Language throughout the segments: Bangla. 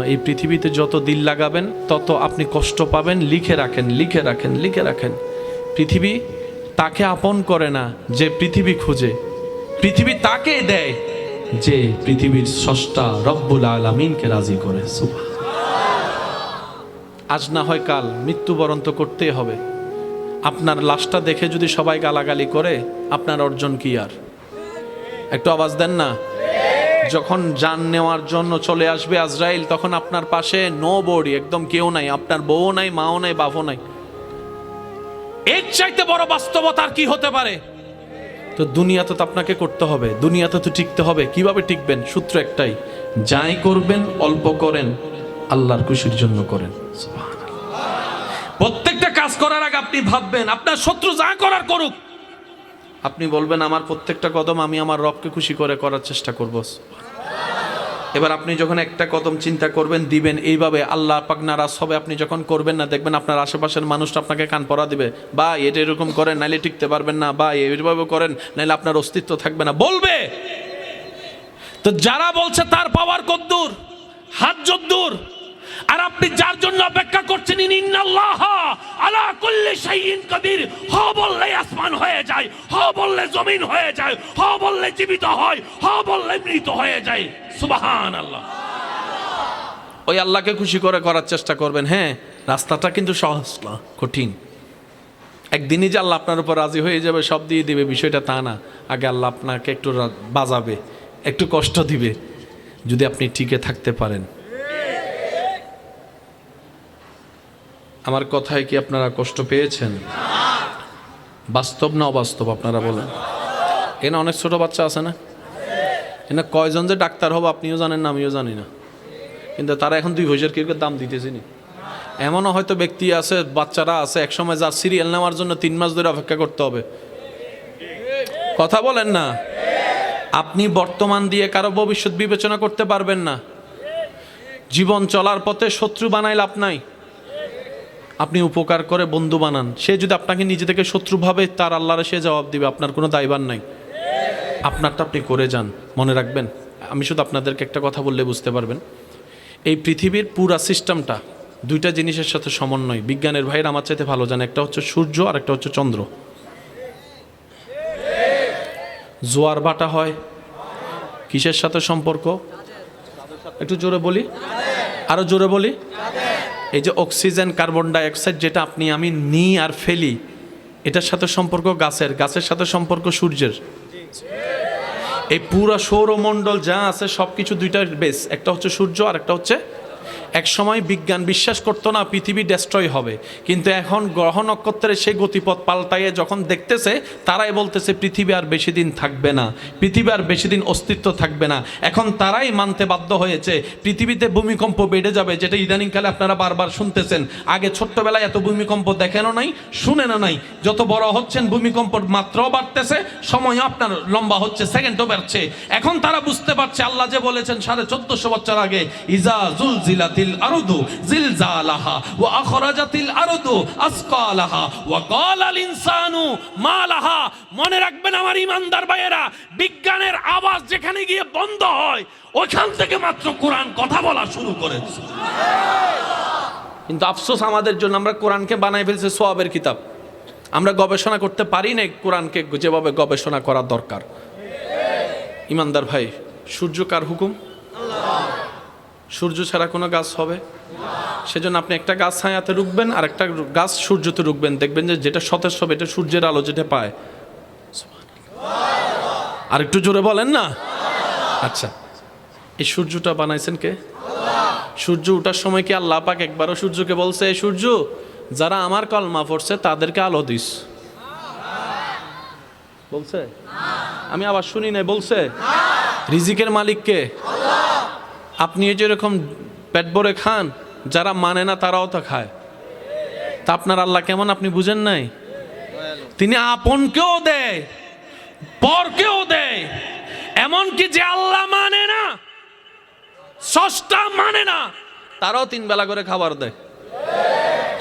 এই পৃথিবীতে যত দিল লাগাবেন তত আপনি কষ্ট পাবেন। লিখে রাখেন, লিখে রাখেন, লিখে রাখেন। পৃথিবী তাকে আপন করে না যে পৃথিবী খুঁজে, পৃথিবী তাকে দেয় যে পৃথিবীর স্রষ্টা রব্বুল আলামিনকে রাজি করে। আজ না হয় কাল মৃত্যুবরণ তো করতেই হবে। আপনার লাশটা দেখে যদি সবাই গালাগালি করে, আপনার অর্জন কি? আর একটু আওয়াজ দেন না। যখন জান নেওয়ার জন্য চলে আসবে আজরাইল, তখন আপনার পাশে নো বডি, একদম কেউ নাই, আপনার বউ নাই, মাও নাই, বাপও নাই। এর চাইতে বড় বাস্তবতা আর কি হতে পারে? তো দুনিয়াতে তো আপনাকে করতে হবে, দুনিয়াতে তো টিকতে হবে। কিভাবে টিকবেন? সূত্র একটাই, যাই করবেন অল্প করেন, আল্লাহর খুশির জন্য করেন। প্রত্যেকটা কাজ করার আগে আপনি ভাববেন, আপনার শত্রু যা করার করুক, আপনি বলবেন আমার প্রত্যেকটা কদম আমি আমার রবকে খুশি করে করার চেষ্টা করব। এবার আপনি যখন একটা কদম চিন্তা করবেন, দিবেন, এইভাবে আল্লাহ পাক নারাজ হবে। আপনি যখন করবেন না, দেখবেন আপনার আশেপাশের মানুষটা আপনাকে কান পরা দিবে, বা এটা এরকম করেন নাইলে টিকতে পারবেন না, বা এইভাবে করেন নাইলে আপনার অস্তিত্ব থাকবে না, বলবে। তো যারা বলছে তার পাওয়ার কদ্দূর, হাত যদ্দূর, আর আপনি যার জন্য অপেক্ষা করছেন, ইন্নাল্লাহা আলা কুল্লি শাইইন কাদির, হ বললে আসমান হয়ে যায়, হ বললে জমিন হয়ে যায়, হ বললে জীবিত হয়, হ বললে মৃত হয়ে যায়। সুবহানাল্লাহ। ওই আল্লাহকে খুশি করে করার চেষ্টা করবেন। হ্যাঁ, রাস্তাটা কিন্তু সহজ না, কঠিন। একদিনই যে আল্লাহ আপনার উপর রাজি হয়ে যাবে, সব দিয়ে দিবে, বিষয়টা তা না। আগে আল্লাহ আপনাকে একটু বাজাবে, একটু কষ্ট দিবে, যদি আপনি টিকে থাকতে পারেন। আমার কথায় কি আপনারা কষ্ট পেয়েছেন? বাস্তব না অবাস্তব আপনারা বলেন? এখানে অনেক ছোট বাচ্চা আছে না? এখানে কয়জন যে ডাক্তার হবে আপনিও জানেন না, আমিও জানি না, কিন্তু তারা এখন 2 পয়সার কেউ দাম দিতেছে নি। এমনও হয়তো ব্যক্তি আছে, বাচ্চারা আছে, একসময় যার সিরিয়াল নেওয়ার জন্য 3 মাস ধরে অপেক্ষা করতে হবে। কথা বলেন না? আপনি বর্তমান দিয়ে কারো ভবিষ্যৎ বিবেচনা করতে পারবেন না। জীবন চলার পথে শত্রু বানাই লাভ নাই। আপনি উপকার করে বন্ধু বানান। সে যদি আপনাকে নিজে থেকে শত্রু ভাবে, তার আল্লাহরে সে জবাব দিবে, আপনার কোনো দায়ভার নাই। আপনারটা আপনি করে যান। মনে রাখবেন, আমি শুধু আপনাদেরকে একটা কথা বললে বুঝতে পারবেন, এই পৃথিবীর পুরা সিস্টেমটা 2টা জিনিসের সাথে সমন্বয়। বিজ্ঞানের ভাইয়ের আমার চাইতে ভালো জানে, একটা হচ্ছে সূর্য আর একটা হচ্ছে চন্দ্র। জোয়ার ভাটা হয় কিসের সাথে সম্পর্ক? একটু জোরে বলি, আরো জোরে বলি। এই যে অক্সিজেন, কার্বন ডাইঅক্সাইড যেটা আপনি আমি নিই আর ফেলি, এটার সাথে সম্পর্ক গাছের, গাছের সাথে সম্পর্ক সূর্যের। এই পুরা সৌরমণ্ডল যা আছে সবকিছু 2টার বেস, একটা হচ্ছে সূর্য আর একটা হচ্ছে। এক সময় বিজ্ঞান বিশ্বাস করতো না পৃথিবী ডেস্ট্রয় হবে, কিন্তু এখন গ্রহ নক্ষত্রের সেই গতিপথ পাল্টাইয়ে যখন দেখতেছে, তারাই বলতেছে পৃথিবী আর বেশি দিন থাকবে না, পৃথিবী আর বেশি দিন অস্তিত্ব থাকবে না। এখন তারাই মানতে বাধ্য হয়েছে পৃথিবীতে ভূমিকম্প বেড়ে যাবে, যেটা ইদানিংকালে আপনারা বারবার শুনতেছেন। আগে ছোট্টবেলায় এত ভূমিকম্প দেখেনও নাই, শুনেনও নাই। যত বড় হচ্ছেন ভূমিকম্পর মাত্রাও বাড়তেছে, সময়ও আপনার লম্বা হচ্ছে, সেকেন্ডও বাড়ছে। এখন তারা বুঝতে পারছে আল্লাহ যে বলেছেন 1450 বছর আগে, ইজা জুলজিলাতিল আরদু জিলজালাহা ওয়া আখরাজাতিল আরদু আসকালাহা ওয়া ক্বালাল ইনসানু মা লাহা। মনে রাখবেন আমার ইমানদার ভাইয়েরা, বিজ্ঞানের আওয়াজ যেখানে গিয়ে বন্ধ হয়, ওইখান থেকে মাত্র কোরআন কথা বলা শুরু করেছে। কিন্তু আফসোস আমাদের জন্য, আমরা কোরআনকে বানাই ফেলছে সওয়াবের কিতাব। আমরা গবেষণা করতে পারি না কোরআনকে যেভাবে গবেষণা করা দরকার। ইমানদার ভাই, সূর্য কার হুকুম? সূর্য ছাড়া কোনো গাছ হবে? সেজন্য আপনি একটা গাছ ছায়াতে রুখবেন আর একটা গাছ সূর্যতে রুখবেন, দেখবেন যে যেটা সতেজ হবে এটা সূর্যের আলো যেটা পায়। আর একটু জোরে বলেন না। আচ্ছা, এই সূর্যটা বানাইছেন কে? সূর্য ওঠার সময় কি আল্লাহ পাক একবারও সূর্যকে বলছে, এই সূর্য যারা আমার কলমা পড়ছে তাদেরকে আলো দিস? বলছে? আমি আবার শুনি নাই। বলছে? রিজিকের মালিক কে? আপনি যেরকম পেট ভরে খান, যারা মানে না তারাও তো খায়। তা আপনার আল্লাহ কেমন আপনি বুঝেন নাই? তিনি আপনকেও দেয়, পরকেও দেয়। এমনকি যে আল্লাহ মানে না, স্রষ্টা মানে না, তারাও 3 বেলা করে খাবার দেয়।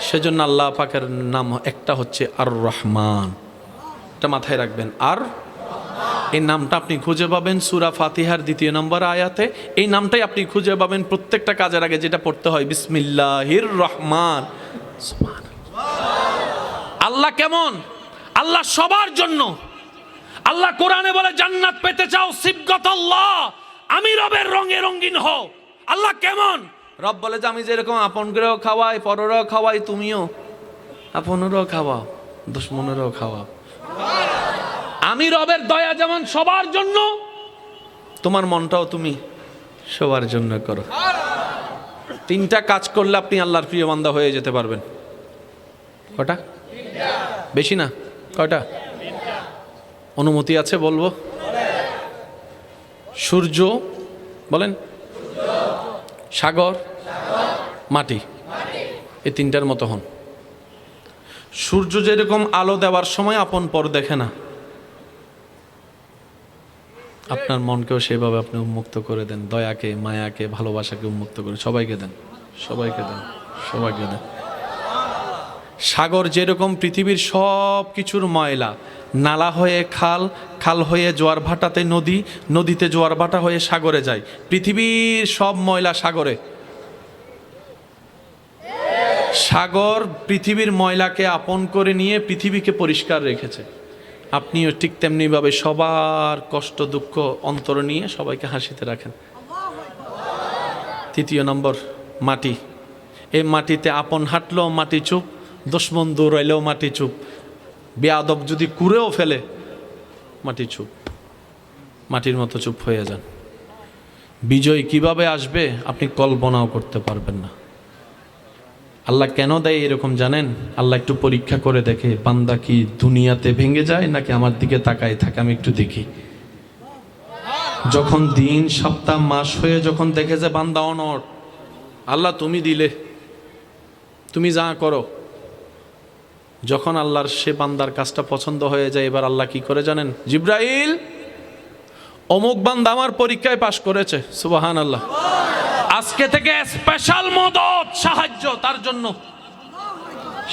সেজন্য আল্লাহ পাকের নাম একটা হচ্ছে আর রহমান। এটা মাথায় রাখবেন। আর এই নামটা আপনি খুঁজে পাবেন সূরা ফাতিহার 2 নম্বর আয়াতে। এই নামটাই আপনি খুঁজে পাবেন প্রত্যেকটা কাজের আগে যেটা পড়তে হয়, বিসমিল্লাহির রহমান। আল্লাহ কেমন? আল্লাহ সবার জন্য। আল্লাহ কোরআনে বলে জান্নাত পেতে চাও সিবগাতাল্লাহ, আমি রবের রঙে রঙিন হও। আল্লাহ কেমন? রব বলে যে আমি যেরকম আপন করেও খাওয়াই, পরেরও খাওয়াই, তুমিও আপনেরও খাওয়াও, দুশমনেরও খাওয়াও। আমি রবের দয়া যেমন সবার জন্য, তোমার মনটাও তুমি সবার জন্য করো। 3টা কাজ করলে আপনি আল্লাহর প্রিয় বান্দা হয়ে যেতে পারবেন। কটা? বেশি না, কয়টা? অনুমতি আছে বলবো? সূর্য বলেন, সাগর, মাটি, এই 3টার মতো হন। সূর্য যেরকম আলো দেওয়ার সময় আপন পর দেখে না, আপনার মনকেও সেভাবে আপনি উন্মুক্ত করে দেন। দয়াকে, মায়াকে, ভালোবাসাকে উন্মুক্ত করে সবাইকে দেন, সবাইকে দেন, সবাইকে দেন। সাগর যেরকম পৃথিবীর সব কিছুর ময়লা, নালা হয়ে খাল, খাল হয়ে জোয়ার ভাটাতে নদী, নদীতে জোয়ার ভাটা হয়ে সাগরে যায়। পৃথিবীর সব ময়লা সাগরে। সাগর পৃথিবীর ময়লাকে আপন করে নিয়ে পৃথিবীকে পরিষ্কার রেখেছে। আপনিও ঠিক তেমনিভাবে সবার কষ্ট দুঃখ অন্তর নিয়ে সবাইকে হাসিতে রাখেন। 3 নম্বর মাটি। এই মাটিতে আপন হাঁটলেও মাটি চুপ, দুশমন দৌড়াইলেও মাটি চুপ, বেয়াদব যদি কুড়েও ফেলে মাটি চুপ, মাটির মতো চুপ হয়ে যান। বিজয় কিভাবে আসবে আপনি কল্পনাও করতে পারবেন না। আল্লাহ কেন দেয় এরকম জানেন? আল্লাহ একটু পরীক্ষা করে দেখে বান্দা কি দুনিয়াতে ভেঙে যায় নাকি আমার দিকে তাকায় থাকে, আমি একটু দেখি। যখন দিন সপ্তাহ মাস হয়ে যখন দেখে যে বান্দা অনড়, আল্লাহ তুমি দিলে, তুমি যা করো, যখন আল্লাহর সে বান্দার কাজটা পছন্দ হয়ে যায়, এবার আল্লাহ কি করে জানেন? জিব্রাইল, অমুক বান্দা আমার পরীক্ষায় পাশ করেছে, সুবহানাল্লাহ, আজকে থেকে স্পেশাল মদদ সাহায্য তার জন্য।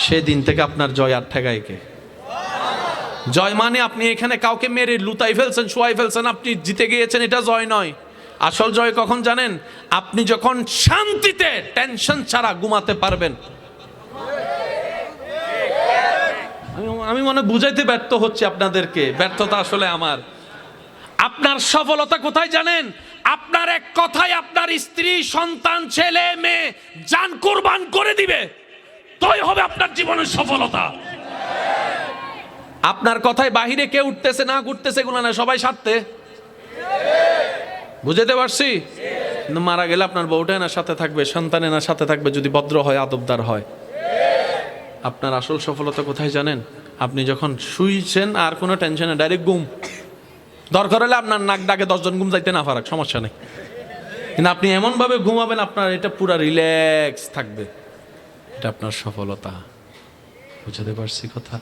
সেদিন থেকে আপনার জয় আর ঠেকায় কে? জয় মানে আপনি এখানে কাউকে মেরে লুতাই ফেলছেন, শোয়াই ফেলছেন, আপনি জিতে গিয়েছেন, এটা জয় নয়। আসল জয় কখন জানেন? আপনি যখন শান্তিতে টেনশন ছাড়া ঘুমাতে পারবেন। আমি মনে বুঝাইতে ব্যর্থ হচ্ছে আপনাদেরকে, ব্যর্থতা আসলে আমার। আপনার সফলতা কোথায় জানেন? আপনার এক কথায় আপনার স্ত্রী, সন্তান, ছেলে মেয়ে জান কুরবান করে দিবে, তাই হবে আপনার জীবনের সফলতা। আপনার কথায় বাহিরে কে উঠতেছে না উঠতেছে এগুলো না, সবাই স্বার্থে। বুঝাতে পারছি? মারা গেলে আপনার বউটা না সাথে থাকবে, সন্তানে না সাথে থাকবে, যদি ভদ্র হয়, আদবদার হয়। আপনার আসল সফলতা কোথায় জানেন? আপনি যখন শুইছেন আর কোনো টেনশনে ডাইরেক্ট ঘুম, দরকার হলে আপনার নাক ডাকে 10 জন ঘুম যাইতে না পারাক, সমস্যা নেই, কিন্তু আপনি এমনভাবে ঘুমাবেন আপনার এটা পুরা রিল্যাক্স থাকবে। এটা আপনার সফলতা। বুঝাতে পারছি কথা?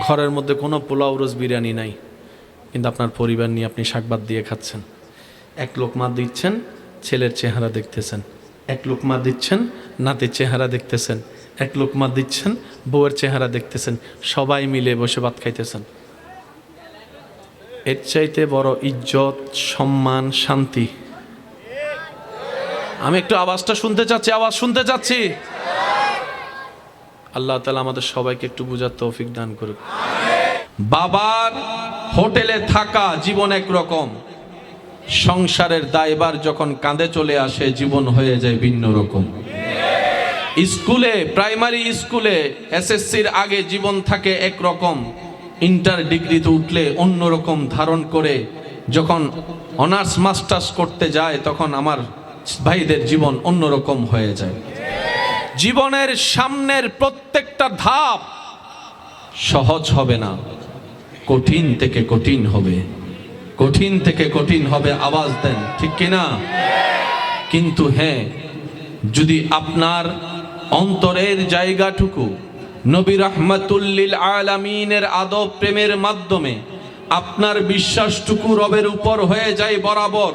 ঘরের মধ্যে কোনো পোলাও রোজ বিরিয়ানি নাই, কিন্তু আপনার পরিবার নিয়ে আপনি শাকভাত দিয়ে খাচ্ছেন। এক লোকমা দিচ্ছেন, ছেলের চেহারা দেখতেছেন। এক লোকমা দিচ্ছেন, নাতির চেহারা দেখতেছেন। এক লোকমা দিচ্ছেন, বউয়ের চেহারা দেখতেছেন। সবাই মিলে বসে ভাত খাইতেছেন। এর চাইতে বড় ইজ্জত, সম্মান, শান্তি? আমি একটু আওয়াজটা শুনতে চাচ্ছি, আওয়াজ শুনতে চাচ্ছি। আল্লাহ তাআলা আমাদের সবাইকে একটু বুঝার তৌফিক দান করুক। বাবার হোটেলে থাকা জীবন একরকম, সংসারের দায়ভার যখন কাঁধে চলে আসে জীবন হয়ে যায় ভিন্ন রকম। স্কুলে, প্রাইমারি স্কুলে এসএসসির আগে জীবন থাকে একরকম, ইন্টার ডিগ্রিতে উঠলে অন্যরকম ধারণ করে, যখন অনার্স মাস্টার্স করতে যায় তখন আমার ভাইদের জীবন অন্যরকম হয়ে যায়। জীবনের সামনের প্রত্যেকটা ধাপ সহজ হবে না, কঠিন থেকে কঠিন হবে, কঠিন থেকে কঠিন হবে। আওয়াজ দেন ঠিক কিনা? কিন্তু হ্যাঁ, যদি আপনার অন্তরের জায়গাটুকু নবী রাহমাতুল লিল আলামিনের আদব প্রেমের মাধ্যমে আপনার বিশ্বাসটুকু রবের উপর হয়ে যায় বরাবর,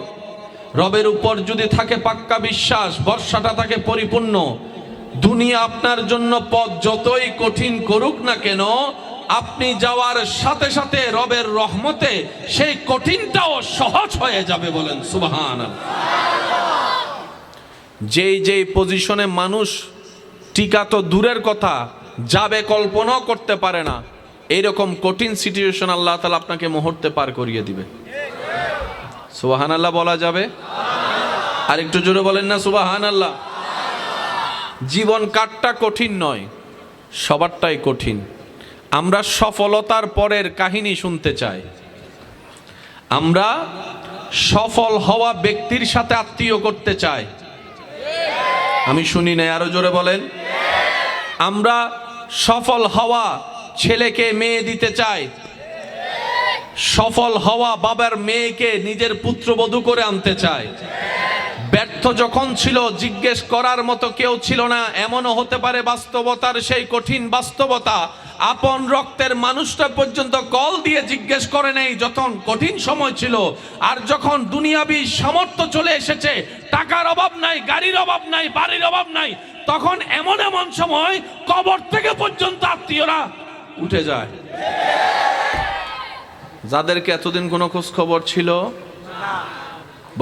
রবের উপর যদি থাকে পাক্কা বিশ্বাস, ভরসাটা থাকে পরিপূর্ণ, দুনিয়া আপনার জন্য পথ যতই কঠিন করুক না কেন, আপনি যাওয়ার সাথে সাথে রবের রহমতে সেই কঠিনটাও সহজ হয়ে যাবে। বলেন সুবহানাল্লাহ। যেই পজিশনে মানুষ টিকা তো দূরের কথা, যাবে কল্পনাও করতে পারে না, এইরকম কঠিন সিচুয়েশন আল্লাহ তাআলা আপনাকে মুহূর্তে পার করিয়ে দিবে। সুবহানাল্লাহ বলা যাবে? আর একটু জোরে বলেন না সুবহানাল্লাহ। জীবন কাটটা কঠিন নয়, সবারটাই কঠিন। আমরা সফলতার পরের কাহিনী শুনতে চাই। আমরা সফল হওয়া ব্যক্তির সাথে আত্মীয় করতে চাই। আমি শুনি না, আরো জোরে বলেন। আমরা সফল হওয়া ছেলেকে মেয়ে দিতে চাই। সফল হওয়া বাবার মেয়েকে নিজের পুত্রবধূ করে আনতে চায়। ব্যর্থ যখন ছিল জিজ্ঞেস করার মতো কেউ ছিল না, এমনও হতে পারে বাস্তবতার সেই কঠিন বাস্তবতা আপন রক্তের মানুষটা পর্যন্ত কল দিয়ে জিজ্ঞেস করে নেই যখন কঠিন সময় ছিল। আর যখন দুনিয়াবি সামর্থ্য চলে এসেছে, টাকার অভাব নাই, গাড়ির অভাব নাই, বাড়ির অভাব নাই, তখন এমন এমন সময় কবর থেকে পর্যন্ত আত্মীয়রা উঠে যায়। যাদেরকে এতদিন কোনো খোঁজ খবর ছিল না,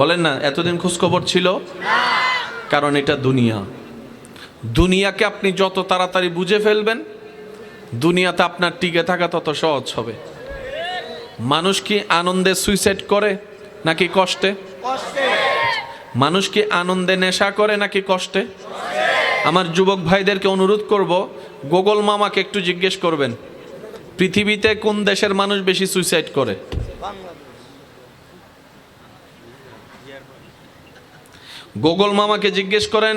বলেন না, এতদিন খোঁজ খবর ছিল না। কারণ এটা দুনিয়া। দুনিয়াকে আপনি যত তাড়াতাড়ি বুঝে ফেলবেন, দুনিয়াতে আপনার টিকে থাকা তত সহজ হবে। মানুষ কি আনন্দে সুইসাইড করে নাকি কষ্টে? মানুষ কি আনন্দে নেশা করে নাকি কষ্টে? আমার যুবক ভাইদেরকে অনুরোধ করব, গুগল মামাকে একটু জিজ্ঞেস করবেন পৃথিবীতে কোন দেশের মানুষ বেশি সুইসাইড করে। গুগল মামাকে জিজ্ঞেস করেন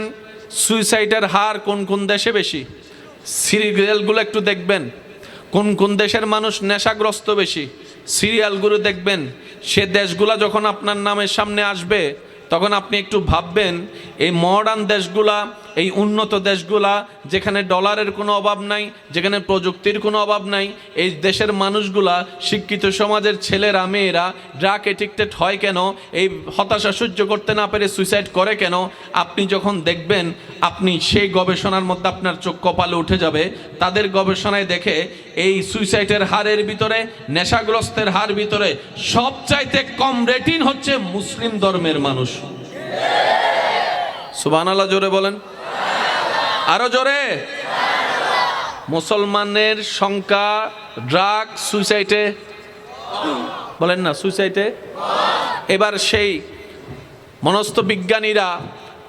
সুইসাইডের হার কোন কোন দেশে বেশি। সিরিয়ালগুলো একটু দেখবেন, কোন কোন দেশের মানুষ নেশাগ্রস্ত বেশি। সিরিয়ালগুলো দেখবেন, সে দেশগুলা যখন আপনার নামের সামনে আসবে তখন আপনি একটু ভাববেন, এই মডার্ন দেশগুলা, এই উন্নত দেশগুলা, যেখানে ডলারের কোনো অভাব নাই, যেখানে প্রযুক্তির কোনো অভাব নাই, এই দেশের মানুষগুলা, শিক্ষিত সমাজের ছেলেরা মেয়েরা ড্রাগ এডিক্টেড হয় কেন? এই হতাশা সহ্য করতে না পেরে সুইসাইড করে কেন? আপনি যখন দেখবেন, আপনি সেই গবেষণার মধ্যে আপনার চোখ কপালে উঠে যাবে। তাদের গবেষণায় দেখে এই সুইসাইডের হারের ভিতরে, নেশাগ্রস্তের হার ভিতরে সবচাইতে কম রেটিং হচ্ছে মুসলিম ধর্মের মানুষ। সুবহানাল্লাহ জোরে বলেন, আরো জোরে। মুসলমানের সংখ্যা ড্রাগ সুইসাইডে, বলেন না সুইসাইডে। এবার সেই মনস্তবিজ্ঞানীরা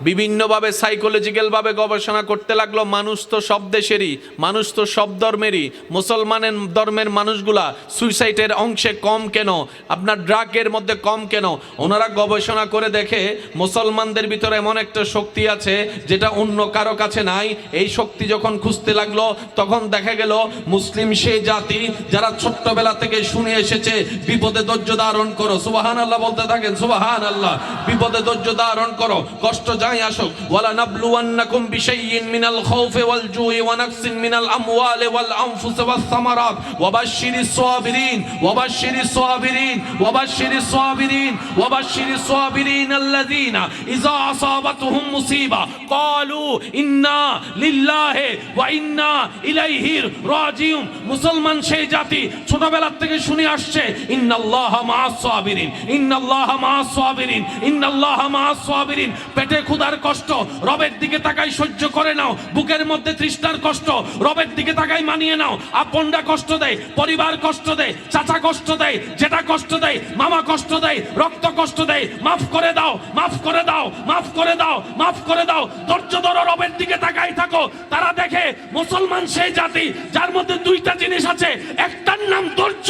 বিভিন্নভাবে সাইকোলজিক্যালভাবে গবেষণা করতে লাগলো, মানুষ তো সব দেশেরই, মানুষ তো সব ধর্মেরই, মুসলমানের ধর্মের মানুষগুলা সুইসাইডের অংশে কম কেন, আপনার ড্রাগের মধ্যে কম কেন? ওনারা গবেষণা করে দেখে মুসলমানদের ভিতরে এমন একটা শক্তি আছে যেটা অন্য কারো কাছে নাই। এই শক্তি যখন খুঁজতে লাগলো তখন দেখা গেল মুসলিম সেই জাতি যারা ছোট্টবেলা থেকে শুনে এসেছে বিপদে ধৈর্য ধারণ করো, সুবহানাল্লাহ বলতে থাকেন, সুবহানাল্লাহ, বিপদে ধৈর্য ধারণ করো, কষ্ট আসুক, ওয়ালা নাবলুওয়ান্নাকুম বিশাইইন মিনাল খাউফি ওয়াল জুই ওয়া নাকসিন মিনাল আমওয়ালি ওয়াল আনফুসি ওয়াস সামারাত ওয়াবাশশিরিস সাবিরিন ওয়াবাশশিরিস সাবিরিন ওয়াবাশশিরিস সাবিরিন ওয়াবাশশিরিস সাবিরিন আল্লাযীনা ইযা আসাবাতুহুম মুসিবা ক্বালু ইন্না লিল্লাহি ওয়া ইন্না ইলাইহি রাজিউন। মুসলমান সেই জাতি ছোটবেলা থেকে শুনে আসছে ইন্নাল্লাহা মাআস সাবিরিন, ইন্নাল্লাহা মাআস সাবিরিন, ইন্নাল্লাহা মাআস সাবিরিন। পেটে ক্ষুধার কষ্ট রবের দিকে তাকাই সহ্য করে নাও, বুকের মধ্যে তৃষ্ণার কষ্ট রবের দিকে তাকাই মানিয়ে নাও। আপনরা কষ্ট দেয়, পরিবার কষ্ট দেয়, চাচা কষ্ট দেয়, জেঠা কষ্ট দেয়, মামা কষ্ট দেয়, রক্ত কষ্ট দেয়, মাফ করে দাও, মাফ করে দাও, মাফ করে দাও, মাফ করে দাও। ধৈর্য ধরো, রবের দিকে তাকাই থাকো। তারা দেখে মুসলমান সেই জাতি যার মধ্যে দুইটা জিনিস আছে, একটার নাম ধৈর্য,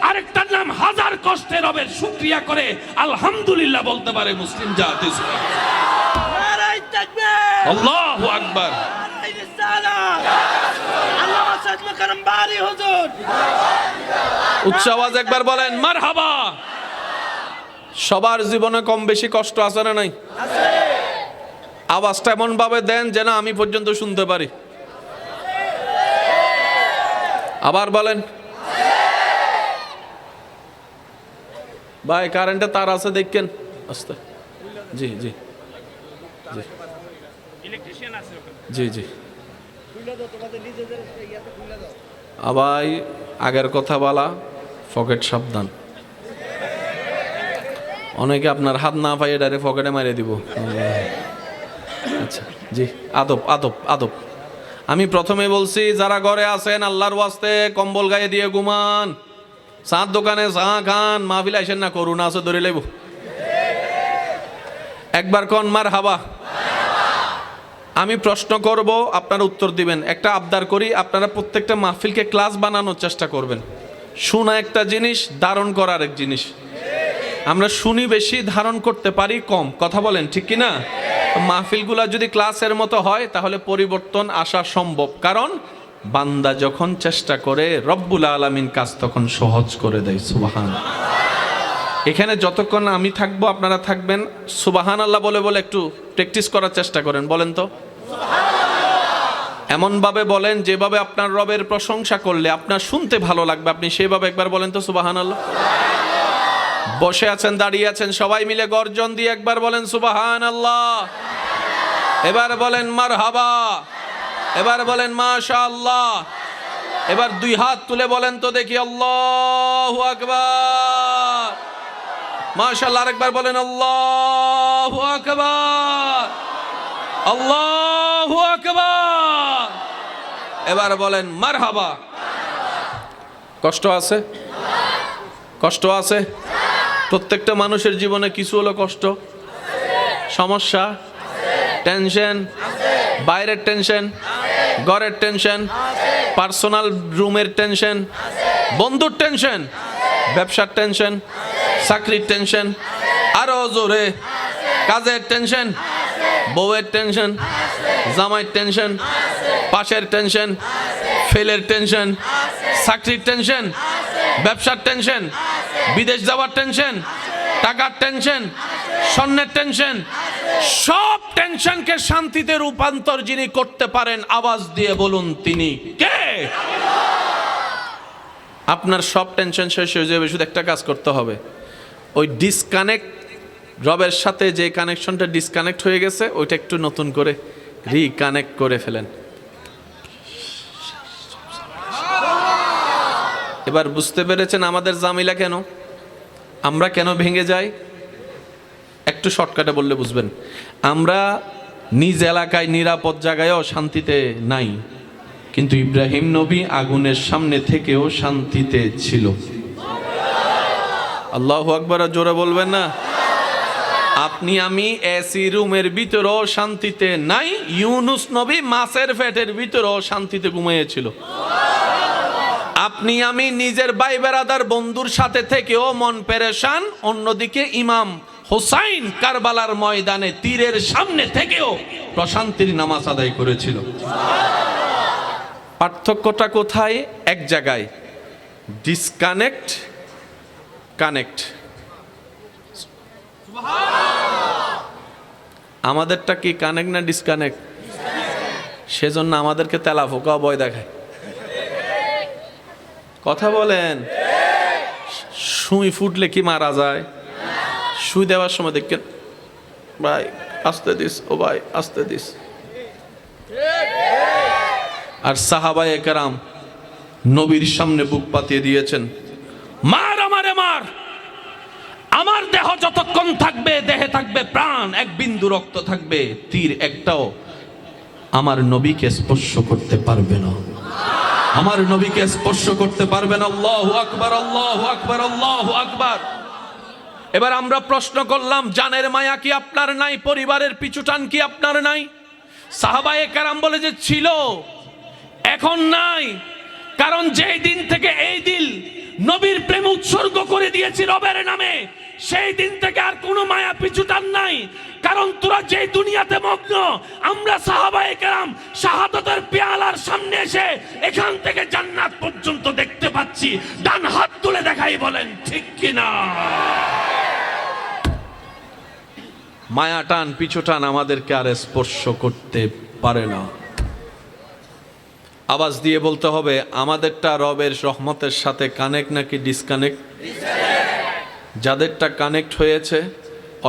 আরেকটার নাম হাজার কষ্টে রবের শুকরিয়া করে আলহামদুলিল্লাহ বলতে পারে মুসলিম জাতি। আল্লাহু আকবার। উচ্চ আওয়াজ একবার বলেন মারহাবা। সবার জীবনে কম বেশি কষ্ট আছে না নাই? আওয়াজটা এমন ভাবে দেন যেন আমি পর্যন্ত শুনতে পারি। আবার বলেন। ভাই কারেন্টে তার আছে দেখেন আস্তে। জি জি জি জি জি। আবার আগের কথা বলা, পকেট সাবধান। অনেকে আপনার হাত না পাই ডাইরেক্ট পকেটে মারিয়ে দিব। আচ্ছা জি, আদব আদব আদব। আমি প্রথমে বলছি যারা ঘরে আছেন আল্লাহর ওয়াস্তে কম্বল গায়ে দিয়ে ঘুমান, চাঁদ দোকানে চা খান, মাহফিল আইসেন না, করুণা আছে ধরে লাইব। একবার কন মার হাবা। আমি প্রশ্ন করব, আপনারা উত্তর দিবেন। একটা আবদার করি, আপনারা প্রত্যেকটা মাহফিলকে ক্লাস বানানোর চেষ্টা করবেন। শোনা একটা জিনিস, ধারণ করা আরেক জিনিস। আমরা শুনি বেশি, ধারণ করতে পারি কম। কথা বলেন ঠিক কি না? মাহফিলগুলা যদি ক্লাসের মতো হয় তাহলে পরিবর্তন আসা সম্ভব। কারণ বান্দা যখন চেষ্টা করে রব্বুল আলামিন কাজ তখন সহজ করে দেয়। সুবহান। এখানে যতক্ষণ আমি থাকবো আপনারা থাকবেন, সুবহান আল্লাহ বলে বলে একটু প্র্যাকটিস করার চেষ্টা করেন। বলেন তো এমনভাবে বলেন যেভাবে আপনার রবের প্রশংসা করলে আপনার শুনতে ভালো লাগবে, আপনি সেভাবে একবার বলেন তো সুবহান আল্লাহ। বসে আছেন, দাঁড়িয়ে আছেন, সবাই মিলে গর্জন দিয়ে একবার বলেন সুবহান আল্লাহ। এবার বলেন মারহাবা, এবার বলেন মাশাআল্লাহ। এবার দুই হাত তুলে বলেন তো দেখি আল্লাহু আকবার। মাশাআল্লাহ। আরেকবার বলেন আল্লাহু আকবার, আল্লাহু আকবার। এবার বলেন মারহাবা। কষ্ট আছে? কষ্ট আছে? প্রত্যেকটা মানুষের জীবনে কিছু হলো কষ্ট, সমস্যা, টেনশন, বাইরের টেনশন, ঘরের টেনশন, পার্সোনাল রুমের টেনশন, বন্ধুর টেনশন, ব্যবসার টেনশন, চাকরির টেনশন, আরো জোরে কাজের টেনশন, বউয়ের টেনশন, জামাইয়ের টেনশন, পাশের টেনশন, ফেলের টেনশন, চাকরির টেনশন, ব্যবসার টেনশন, বিদেশ যাওয়ার টেনশন, টাকার টেনশন, স্বর্ণের টেনশন। সব টেনশনকে শান্তিতে রূপান্তর যিনি করতে পারেন, আওয়াজ দিয়ে বলুন তিনি কে? আপনার সব টেনশন শেষ হয়ে যাবে, শুধু একটা কাজ করতে হবে। ওই ডিসকানেক্ট, রবের সাথে যে কানেকশনটা ডিসকানেক্ট হয়ে গেছে ওইটা একটু নতুন করে রিকানেক্ট করে ফেলেন। এবার বুঝতে পেরেছেন আমাদের জামিলা কেন, আমরা কেন ভেঙে যাই? একটু শর্টকাটে বললে বুঝবেন। আমরা নিজ এলাকায় নিরাপদ জায়গায়ও শান্তিতে নাই, কিন্তু ইব্রাহিম নবী আগুনের সামনে থেকেও শান্তিতে ছিল। আল্লাহু আকবার। জোরে বলবেন না? আপনি আমি এসি রুমের ভিতরেও শান্তিতে নাই, ইউনুস নবী মাছের পেটের ভিতরেও শান্তিতে ঘুমিয়েছিল। আপনি আমি নিজের ভাই বেরাদার বন্ধুর সাথে থেকেও মন পেরেশান, অন্যদিকে ইমাম হোসাইন কারবালার ময়দানে তীরের সামনে থেকেও প্রশান্তির নামাজ আদায় করেছিল। পার্থক্যটা কোথায়? এক জায়গায়, ডিসকানেক্ট কানেক্ট। আমাদেরটা কি কানেক্ট না ডিসকানেক্ট? সেজন্য আমাদেরকে তেলা ফোকা ভয় দেখায়। কথা বলেন। সুই ফুটলে কি মারা যায়? সুই দেওয়ার সময় দেখেন ভাই আস্তে দিস, ও ভাই আস্তে দিস। আর সাহাবায়ে কেরাম নবীর সামনে বুক পাতিয়ে দিয়েছেন, মার আমারে মার, আমার দেহ যতক্ষণ থাকবে দেহে থাকবে প্রাণ, এক বিন্দু রক্ত থাকবে, তীর একটাও আমার নবীকে স্পর্শ করতে পারবে না, আমার নবীকে স্পর্শ করতে পারবে না। আল্লাহু আকবার, আল্লাহু আকবার, আল্লাহু আকবার। এবার আমরা প্রশ্ন করলাম, জানের মায়া কি আপনার নাই? পরিবারের পিছুটান কি আপনার নাই? সাহাবায়ে কেরাম বলে যে ছিল, এখন নাই। কারণ যেই দিন থেকে এই দিল নবীর প্রেম উৎসর্গ করে দিয়েছি রবের নামে, সেই দিন থেকে আর কোনো মায়া পিছুটান নাই। কারণ তোরা যে দুনিয়াতে মগ্ন, আমরা সাহাবায়ে কেরাম শাহাদাতের পেয়ালার সামনে এসে এখান থেকে জান্নাত পর্যন্ত দেখতে পাচ্ছি। ডান হাত তুলে দেখাই, বলেন ঠিক কিনা? মায়া টান পিছু টান আমাদেরকে আর স্পর্শ করতে পারে না। আওয়াজ দিয়ে বলতে হবে, আমাদেরটা রবের রহমতের সাথে কানেক্ট নাকি ডিসকানেক্ট? যাদেরটা কানেক্ট হয়েছে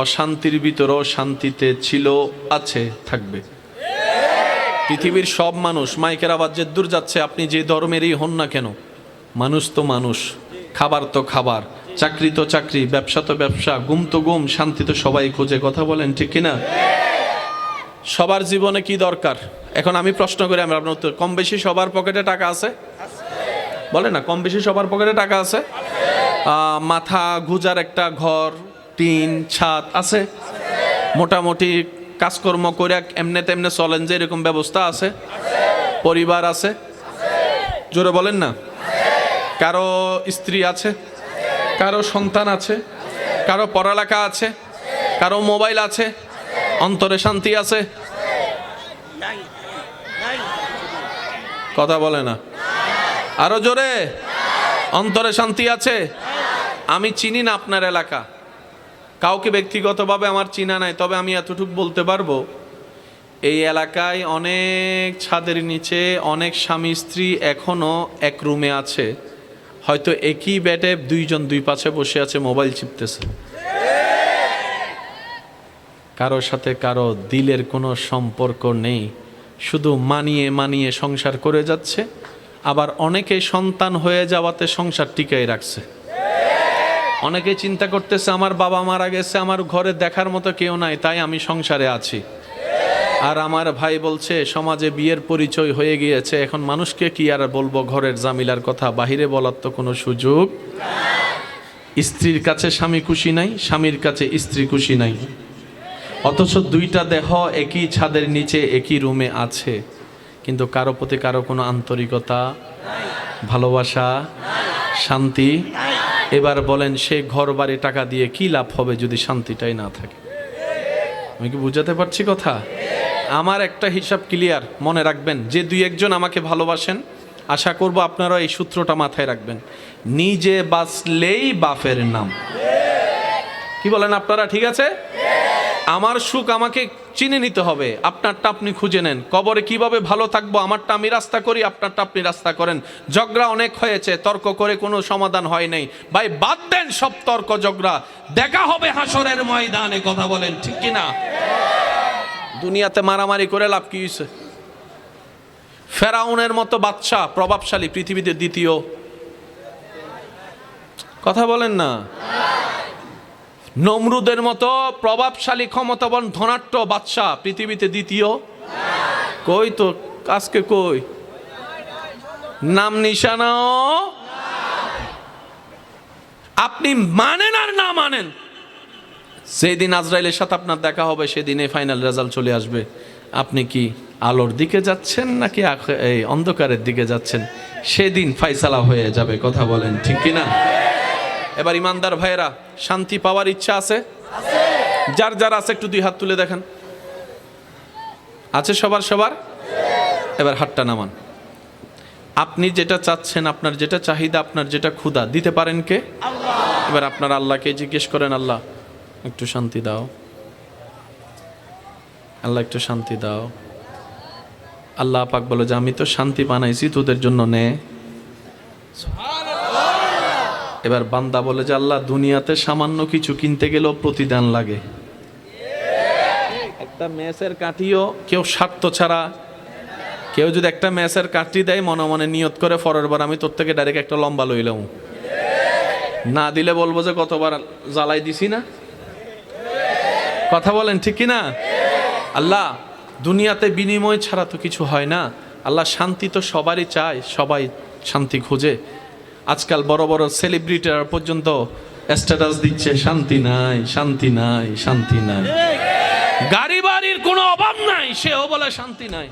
অশান্তির ভিতরেও শান্তিতে ছিল, আছে, থাকবে। পৃথিবীর সব মানুষ, মাইকের আওয়াজ যে দূর যাচ্ছে, আপনি যে ধর্মেরই হন না কেন, মানুষ তো মানুষ, খাবার তো খাবার, চাকরি তো চাকরি, ব্যবসা তো ব্যবসা, গুম তো গুম, শান্তি তো সবাই খোঁজে। কথা বলেন ঠিক কিনা? সবার জীবনে কি দরকার? এখন আমি প্রশ্ন করি, আমরা আপনার উত্তর, কম বেশি সবার পকেটে টাকা আছে? বলে না, কম বেশি সবার পকেটে টাকা আছে? মাথা গুজার একটা ঘর, টিন ছাদ আছে? মোটামুটি কাজকর্ম করে এমনে তেমনে চলেন যে এরকম ব্যবস্থা আছে? পরিবার আছে? জোরে বলেন না। কারো স্ত্রী আছে, কারো সন্তান আছে, কারো পড়ালেখা আছে, কারো মোবাইল আছে, অন্তরে শান্তি আছে? কথা বলে না, আরো জোরে। অন্তরে শান্তি আছে? আমি চিনি না আপনার এলাকা, কাউকে ব্যক্তিগতভাবে আমার চিনা নাই, তবে আমি এতটুকু বলতে পারবো, এই এলাকায় অনেক ছাদের নিচে অনেক স্বামী স্ত্রী এখনো এক রুমে আছে, হয়তো একই বেডে দুইজন দুই পাশে বসে আছে, মোবাইল চিপতেছে। কারোর সাথে কারো দিলের কোনো সম্পর্ক নেই, শুধু মানিয়ে মানিয়ে সংসার করে যাচ্ছে। আবার অনেকে সন্তান হয়ে যাওয়াতে সংসার টিকাই রাখছে। অনেকে চিন্তা করতেছে আমার বাবা মারা গেছে, আমার ঘরে দেখার মতো কেউ নাই, তাই আমি সংসারে আছি। আর আমার ভাই বলছে সমাজে বিয়ের পরিচয় হয়ে গিয়েছে, এখন মানুষকে কি আর বলবো ঘরের জামিলার কথা, বাহিরে বলার তো কোনো সুযোগ। স্ত্রীর কাছে স্বামী খুশি নাই, স্বামীর কাছে স্ত্রী খুশি নাই, অথচ দুইটা দেহ একই ছাদের নিচে একই রুমে আছে, কিন্তু কারো প্রতি কারো কোনো আন্তরিকতা, ভালোবাসা, শান্তি। এবার বলেন সে ঘর বাড়ি টাকা দিয়ে কি লাভ হবে যদি শান্তিটাই না থাকে? আমি কি বুঝাতে পারছি কথা? আমার একটা হিসাব ক্লিয়ার, মনে রাখবেন, যে দুই একজন আমাকে ভালোবাসেন, আশা করব আপনারা এই সূত্রটা মাথায় রাখবেন, নিজে বাঁচলেই বাপের নাম। কি বলেন আপনারা? ঠিক আছে? আমার সুখ আমাকে চিনে নিতে হবে, আপনারটা আপনি খুঁজে নেন। কবরে কিভাবে ভালো থাকবো, আমারটা আমি রাস্তা করি, আপনারটা আপনি রাস্তা করেন। ঝগড়া অনেক হয়েছে, তর্ক করে কোনো সমাধান হয় নাই, ভাই বাদ দেন সব তর্ক ঝগড়া, দেখা হবে হাসরের ময়দানে। কথা বলেন ঠিক কিনা? দুনিয়াতে মারামারি করে লাভ কি হয়েছে? ফেরাউনের মতো বাদশা, প্রভাবশালী, পৃথিবীতে দ্বিতীয়। কথা বলেন না। নমরুদের মতো প্রভাবশালী, ক্ষমতাবান, ধনাঢ্য বাদশা, পৃথিবীতে দ্বিতীয়। কই তো আজকে কই নাম নিশানাও? আপনি মানেন আর না মানেন, যেদিন আজরাইলের সাথে আপনার দেখা হবে সেদিনে ফাইনাল রেজাল্ট চলে আসবে। আপনি কি আলোর দিকে যাচ্ছেন নাকি এই অন্ধকারের দিকে যাচ্ছেন, সেদিন ফাইসালা হয়ে যাবে। কথা বলেন ঠিক কিনা? এবার ইমানদার ভাইয়েরা, শান্তি পাওয়ার ইচ্ছা আছে? যার যার আছে একটু দুই হাত তুলে দেখেন। আছে সবার? সবার? এবার হাতটা নামান। আপনি যেটা চাচ্ছেন, আপনার যেটা চাহিদা, আপনার যেটা ক্ষুধা, দিতে পারেন কে? এবার আপনার আল্লাহকে জিজ্ঞেস করেন, আল্লাহ একটু শান্তি দাও, আল্লাহ একটু শান্তি দাও। আল্লাহ পাক বলে যে আমি তো শান্তি বানাইছি তোদের জন্য, নে। এবার বান্দা বলে যে আল্লাহ দুনিয়াতে সামান্য কিছু কিনতে গেলেও প্রতিদান লাগে। একটা মেসের কাঠিও কেউ স্বার্থ ছাড়া, কেউ যদি একটা মেসের কাঠি দেয় মনে মনে নিয়ত করে পরের বার আমি তোর থেকে ডাইরেক্ট একটা লম্বা লইলাম, না দিলে বলবো যে কতবার জ্বালাই দিছি না। কথা বলেন ঠিক কিনা? আল্লাহ দুনিয়াতে বিনিময় ছাড়া তো কিছু হয় না। আল্লাহ শান্তি তো সবারই চায়, সবাই শান্তি খোঁজে। আজকাল বড় বড় সেলিব্রিটিরা পর্যন্ত স্ট্যাটাস দিচ্ছে শান্তি নাই, শান্তি নাই, শান্তি নাই। গাড়ি বাড়ির কোনো অভাব নাই, সেও বলে শান্তি নাই।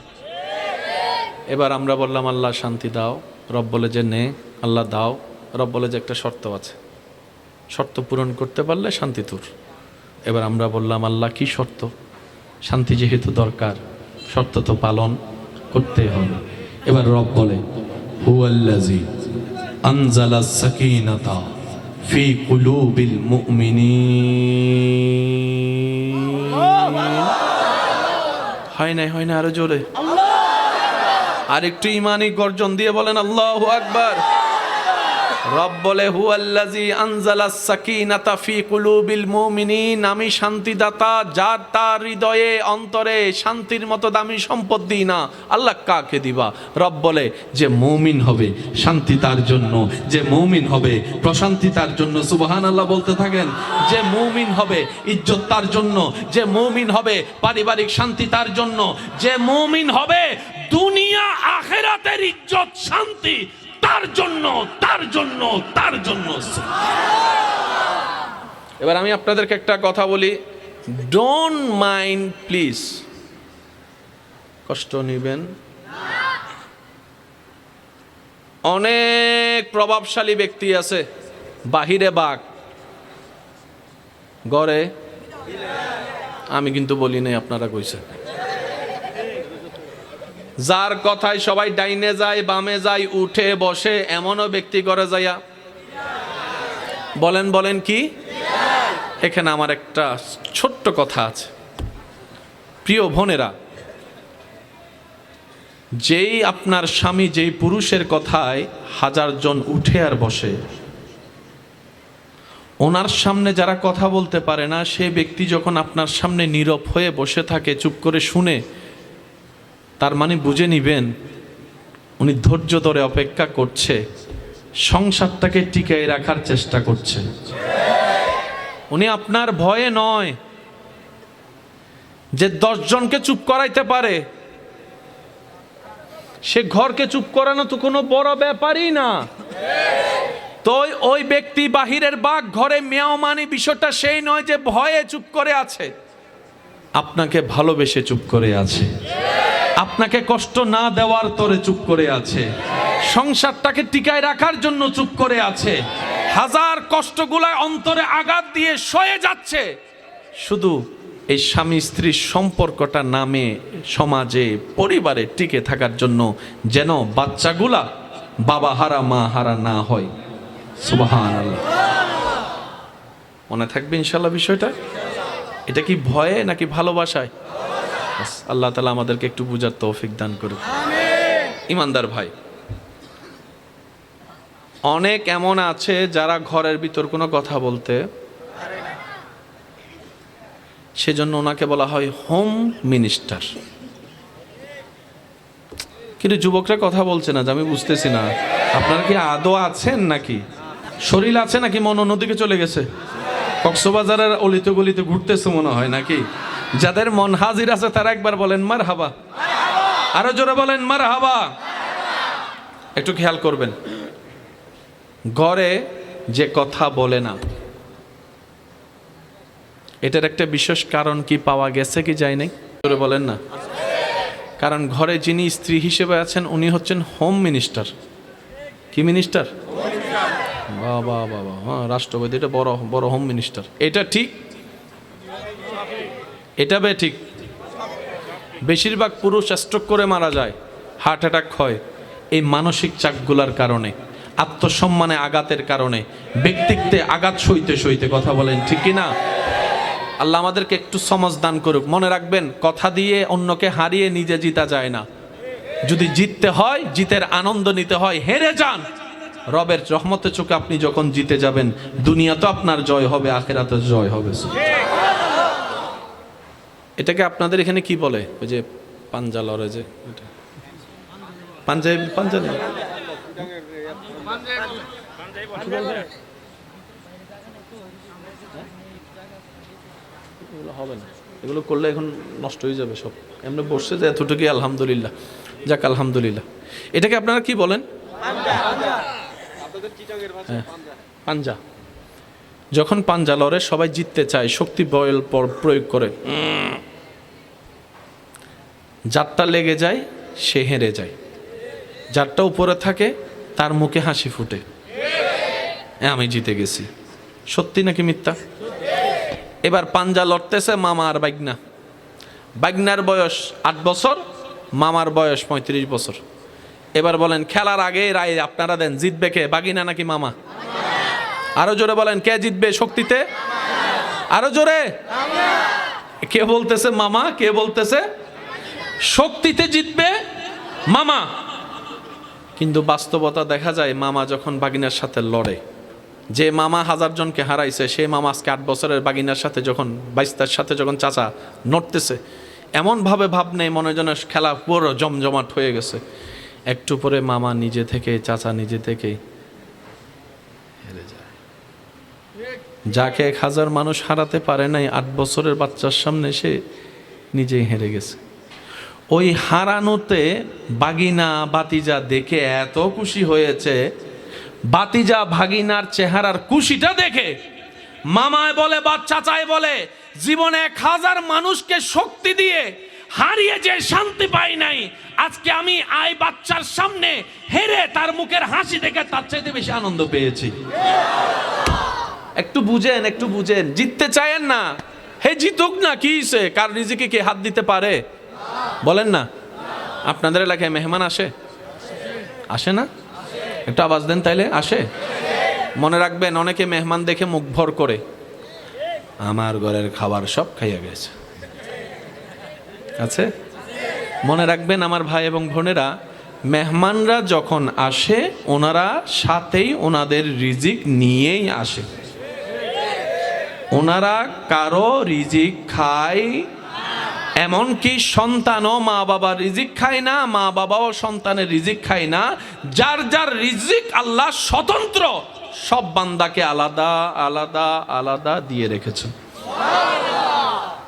এবার আমরা বললাম আল্লাহ শান্তি দাও, রব বলে যে নে। আল্লাহ দাও, রব বলে যে একটা শর্ত আছে, শর্ত পূরণ করতে পারলে শান্তি তোর। এবার আমরা বললাম আল্লাহ কি শর্ত? শান্তি যেহেতু দরকার, শর্ত তো পালন করতেই হবে। এবার রব বলে হুয়াল্লাযী আনজালাস সাকিনাতা ফি কুলুবিল মুমিনিন। হয় না, হয় না, আরো জোরে আর একটু ইমানি গর্জন দিয়ে বলেন আল্লাহু আকবার। রব বলে হুয়াল্লাযী আনজালাস সাকিনাতা ফি কুলুবিল মুমিনিন, আমি শান্তিদাতা, যার তার হৃদয়ে অন্তরে শান্তির মতো দামি সম্পদ দিই না। আল্লাহ কাকে দিবা? রব বলে যে মুমিন হবে শান্তি তার জন্য, যে মুমিন হবে প্রশান্তি তার জন্য। সুবহানাল্লাহ বলতে থাকেন। যে মুমিন হবে ইজ্জত তার জন্য, যে মুমিন হবে পারিবারিক শান্তি তার জন্য, যে মুমিন হবে দুনিয়া আখিরাতের ইজ্জত শান্তি তার জন্য, তার জন্য, তার জন্য। এবার আমি আপনাদেরকে একটা কথা বলি, ডোন্ট মাইন্ড প্লিজ, কষ্ট নিবেন। অনেক প্রভাবশালী ব্যক্তি আছে, বাহিরে বাঘ, ঘরে, আমি কিন্তু বলি নাই, আপনারা কইছেন। যার কথায় সবাই ডাইনে যায় বামে যায় উঠে বসে, এমনও ব্যক্তি করে যাইয়া বলেন বলেন কি? এখানে আমার একটা ছোট্ট কথা আছে, প্রিয় বোনেরা, যেই আপনার স্বামী যেই পুরুষের কথায় হাজার জন উঠে আর বসে, ওনার সামনে যারা কথা বলতে পারে না, সে ব্যক্তি যখন আপনার সামনে নীরব হয়ে বসে থাকে চুপ করে শুনে, তার মানে বুঝে নিবেন উনি ধৈর্য ধরে অপেক্ষা করছে, সংসারটাকে টিকিয়ে রাখার চেষ্টা করছে। উনি আপনার ভয়ে নয় যে 10 জনকে চুপ করাইতে পারে, সে ঘরকে চুপ করানো তো কোনো বড় ব্যাপারই না। তো ওই ব্যক্তি বাহিরের বাঘ ঘরে মেয়াও, মানে বিষয়টা সেই নয় যে ভয়ে চুপ করে আছে, আপনাকে ভালোবেসে চুপ করে আছে, আপনাকে কষ্ট না দেওয়ার তরে চুপ করে আছে, সংসারটাকে টিকায় রাখার জন্য চুপ করে আছে, হাজার কষ্টগুলা অন্তরে আঘাত দিয়ে সয়ে যাচ্ছে, শুধু এই স্বামী স্ত্রীর সম্পর্কটা নামে সমাজে পরিবারে টিকে থাকার জন্য, যেন বাচ্চাগুলা বাবা হারা মা হারা না হয়। সুবহানাল্লাহ। মনে থাকবে ইনশাআল্লাহ বিষয়টা। এটা কি ভয়ে নাকি ভালোবাসায়? আল্লাহ তাআলা আমাদেরকে একটু বুঝার তৌফিক দান করুন। ইমানদার ভাই, অনেক এমন আছে যারা ঘরের ভিতর কোনো কথা বলতে, সেজন্য ওনাকে বলা হয় হোম মিনিস্টার। কিন্তু যুবকরা কথা বলছে না যে, আমি বুঝতেছি না আপনারা কি আদৌ আছেন নাকি, শরীর আছে নাকি মন অন্যদিকে চলে গেছে, কক্সবাজারের অলিতে গলিতে ঘুরতেছে মনে হয় নাকি? যাদের মন হাজির আছে তারা একবার বলেন মারহাবা, আরো জোরে বলেন মারহাবা। একটু খেয়াল করবেন, ঘরে যে কথা বলে না, এটার একটা বিশেষ কারণ কি পাওয়া গেছে কি যায় নাই? জোরে বলেন না। কারণ ঘরে যিনি স্ত্রী হিসেবে আছেন উনি হচ্ছেন হোম মিনিস্টার। কি মিনিস্টার? বাবা বাবা, হ্যাঁ, রাষ্ট্রপতি, এটা বড় বড় হোম মিনিস্টার। এটা ঠিক, এটা বে ঠিক। বেশিরভাগ পুরুষ স্ট্রোক করে মারা যায়, হার্ট অ্যাটাক হয় এই মানসিক চাপগুলার কারণে, আত্মসম্মানে আঘাতের কারণে, ব্যক্তিত্বে আঘাত সইতে সইতে। কথা বলেন ঠিক কি না? আল্লাহ আমাদেরকে একটু সমাজ দান করুক। মনে রাখবেন, কথা দিয়ে অন্যকে হারিয়ে নিজে জিতা যায় না। যদি জিততে হয়, জিতের আনন্দ নিতে হয়, হেরে যান, রবের রহমতের চোখে আপনি যখন জিতে যাবেন, দুনিয়া তো আপনার জয় হবে, আখিরাতে জয় হবে। এটাকে আপনাদের এখানে কি বলে? ওই যে পাঞ্জা লড়ে, যে পাঞ্জাবি, পাঞ্জাবি এগুলো হবে না, এগুলো করলে এখন নষ্ট হয়ে যাবে সব। এমনি বসছে যে এতটুকু, আলহামদুলিল্লাহ, যাক আলহামদুলিল্লাহ। এটাকে আপনারা কি বলেন? পাঞ্জা। যখন পাঞ্জা লড়ে সবাই জিততে চায়, শক্তি বল প্রয়োগ করে, যারটা লেগে যায় সে হেরে যায়, যারটা উপরে থাকে তার মুখে হাসি ফুটে, আমি জিতে গেছি। সত্যি নাকি মিথ্যা? এবার পাঞ্জা লড়তেছে মামা আর বাগনা। বাগনার বয়স 8 বছর, মামার বয়স 35 বছর। এবার বলেন, খেলার আগে রায় আপনারা দেন, জিতবে কে, বাগিনা নাকি মামা? আরো জোরে বলেন, কে জিতবে শক্তিতে? আরো জোরে। কে বলতেছে মামা, কে বলতেছে শক্তিতে জিতবে মামা? কিন্তু বাস্তবতা দেখা যায় মামা যখন বাগিনার সাথে লড়ে, যে মামা 1000 জনকে হারাইছে সে মামা আজকে 8 বছরের বাগিনার সাথে যখন বাইস্তার সাথে যখন চাচা নড়তেছে, এমনভাবে ভাব নেই মনে যেন খেলা পুরো জমজমাট হয়ে গেছে। একটু পরে মামা নিজে থেকে, চাচা নিজে থেকে হেরে যায়। যাকে 1000 মানুষ হারাতে পারে নাই, 8 বছরের বাচ্চার সামনে সে নিজেই হেরে গেছে। ওই হারানোতে বাগিনা বাতিজা দেখে এত খুশি হয়েছে, বাতিজা ভাগিনার চেহারার খুশিটা দেখে মামায় বলে বা চাচায় বলে, জীবনে 1000 মানুষকে শক্তি দিয়ে হারিয়ে যে শান্তি পাই নাই, আজকে আমি আই বাচ্চার সামনে হেরে তার মুখের হাসি দেখে তার চাইতে বেশি আনন্দ পেয়েছি। একটু বুঝেন, একটু বুঝেন, জিততে চায়েন না, হে জিতুক না, কি হইছে? কার রিজিকে কে হাত দিতে পারে? বলেন না। আপনাদের এলাকায় মেহমান আসে? আসে না? একটু আওয়াজ দেন তাইলে। আসে? মনে রাখবেন, অনেকে মেহমান দেখে মুখ ভর করে, আমার ঘরের খাবার সব খাইয়া গেছে। আছে? মনে রাখবেন আমার ভাই এবং বোনেরা, মেহমানরা যখন আসে ওনারা সাথেই ওনাদের রিজিক নিয়েই আসে। ওনারা কারো রিজিক খায়, এমনকি সন্তানও মা বাবার রিজিক খায় না, মা বাবাও সন্তানের রিজিক খায় না। যার যার রিজিক আল্লাহ স্বতন্ত্র সব বান্দাকে আলাদা আলাদা আলাদা দিয়ে রেখেছেন।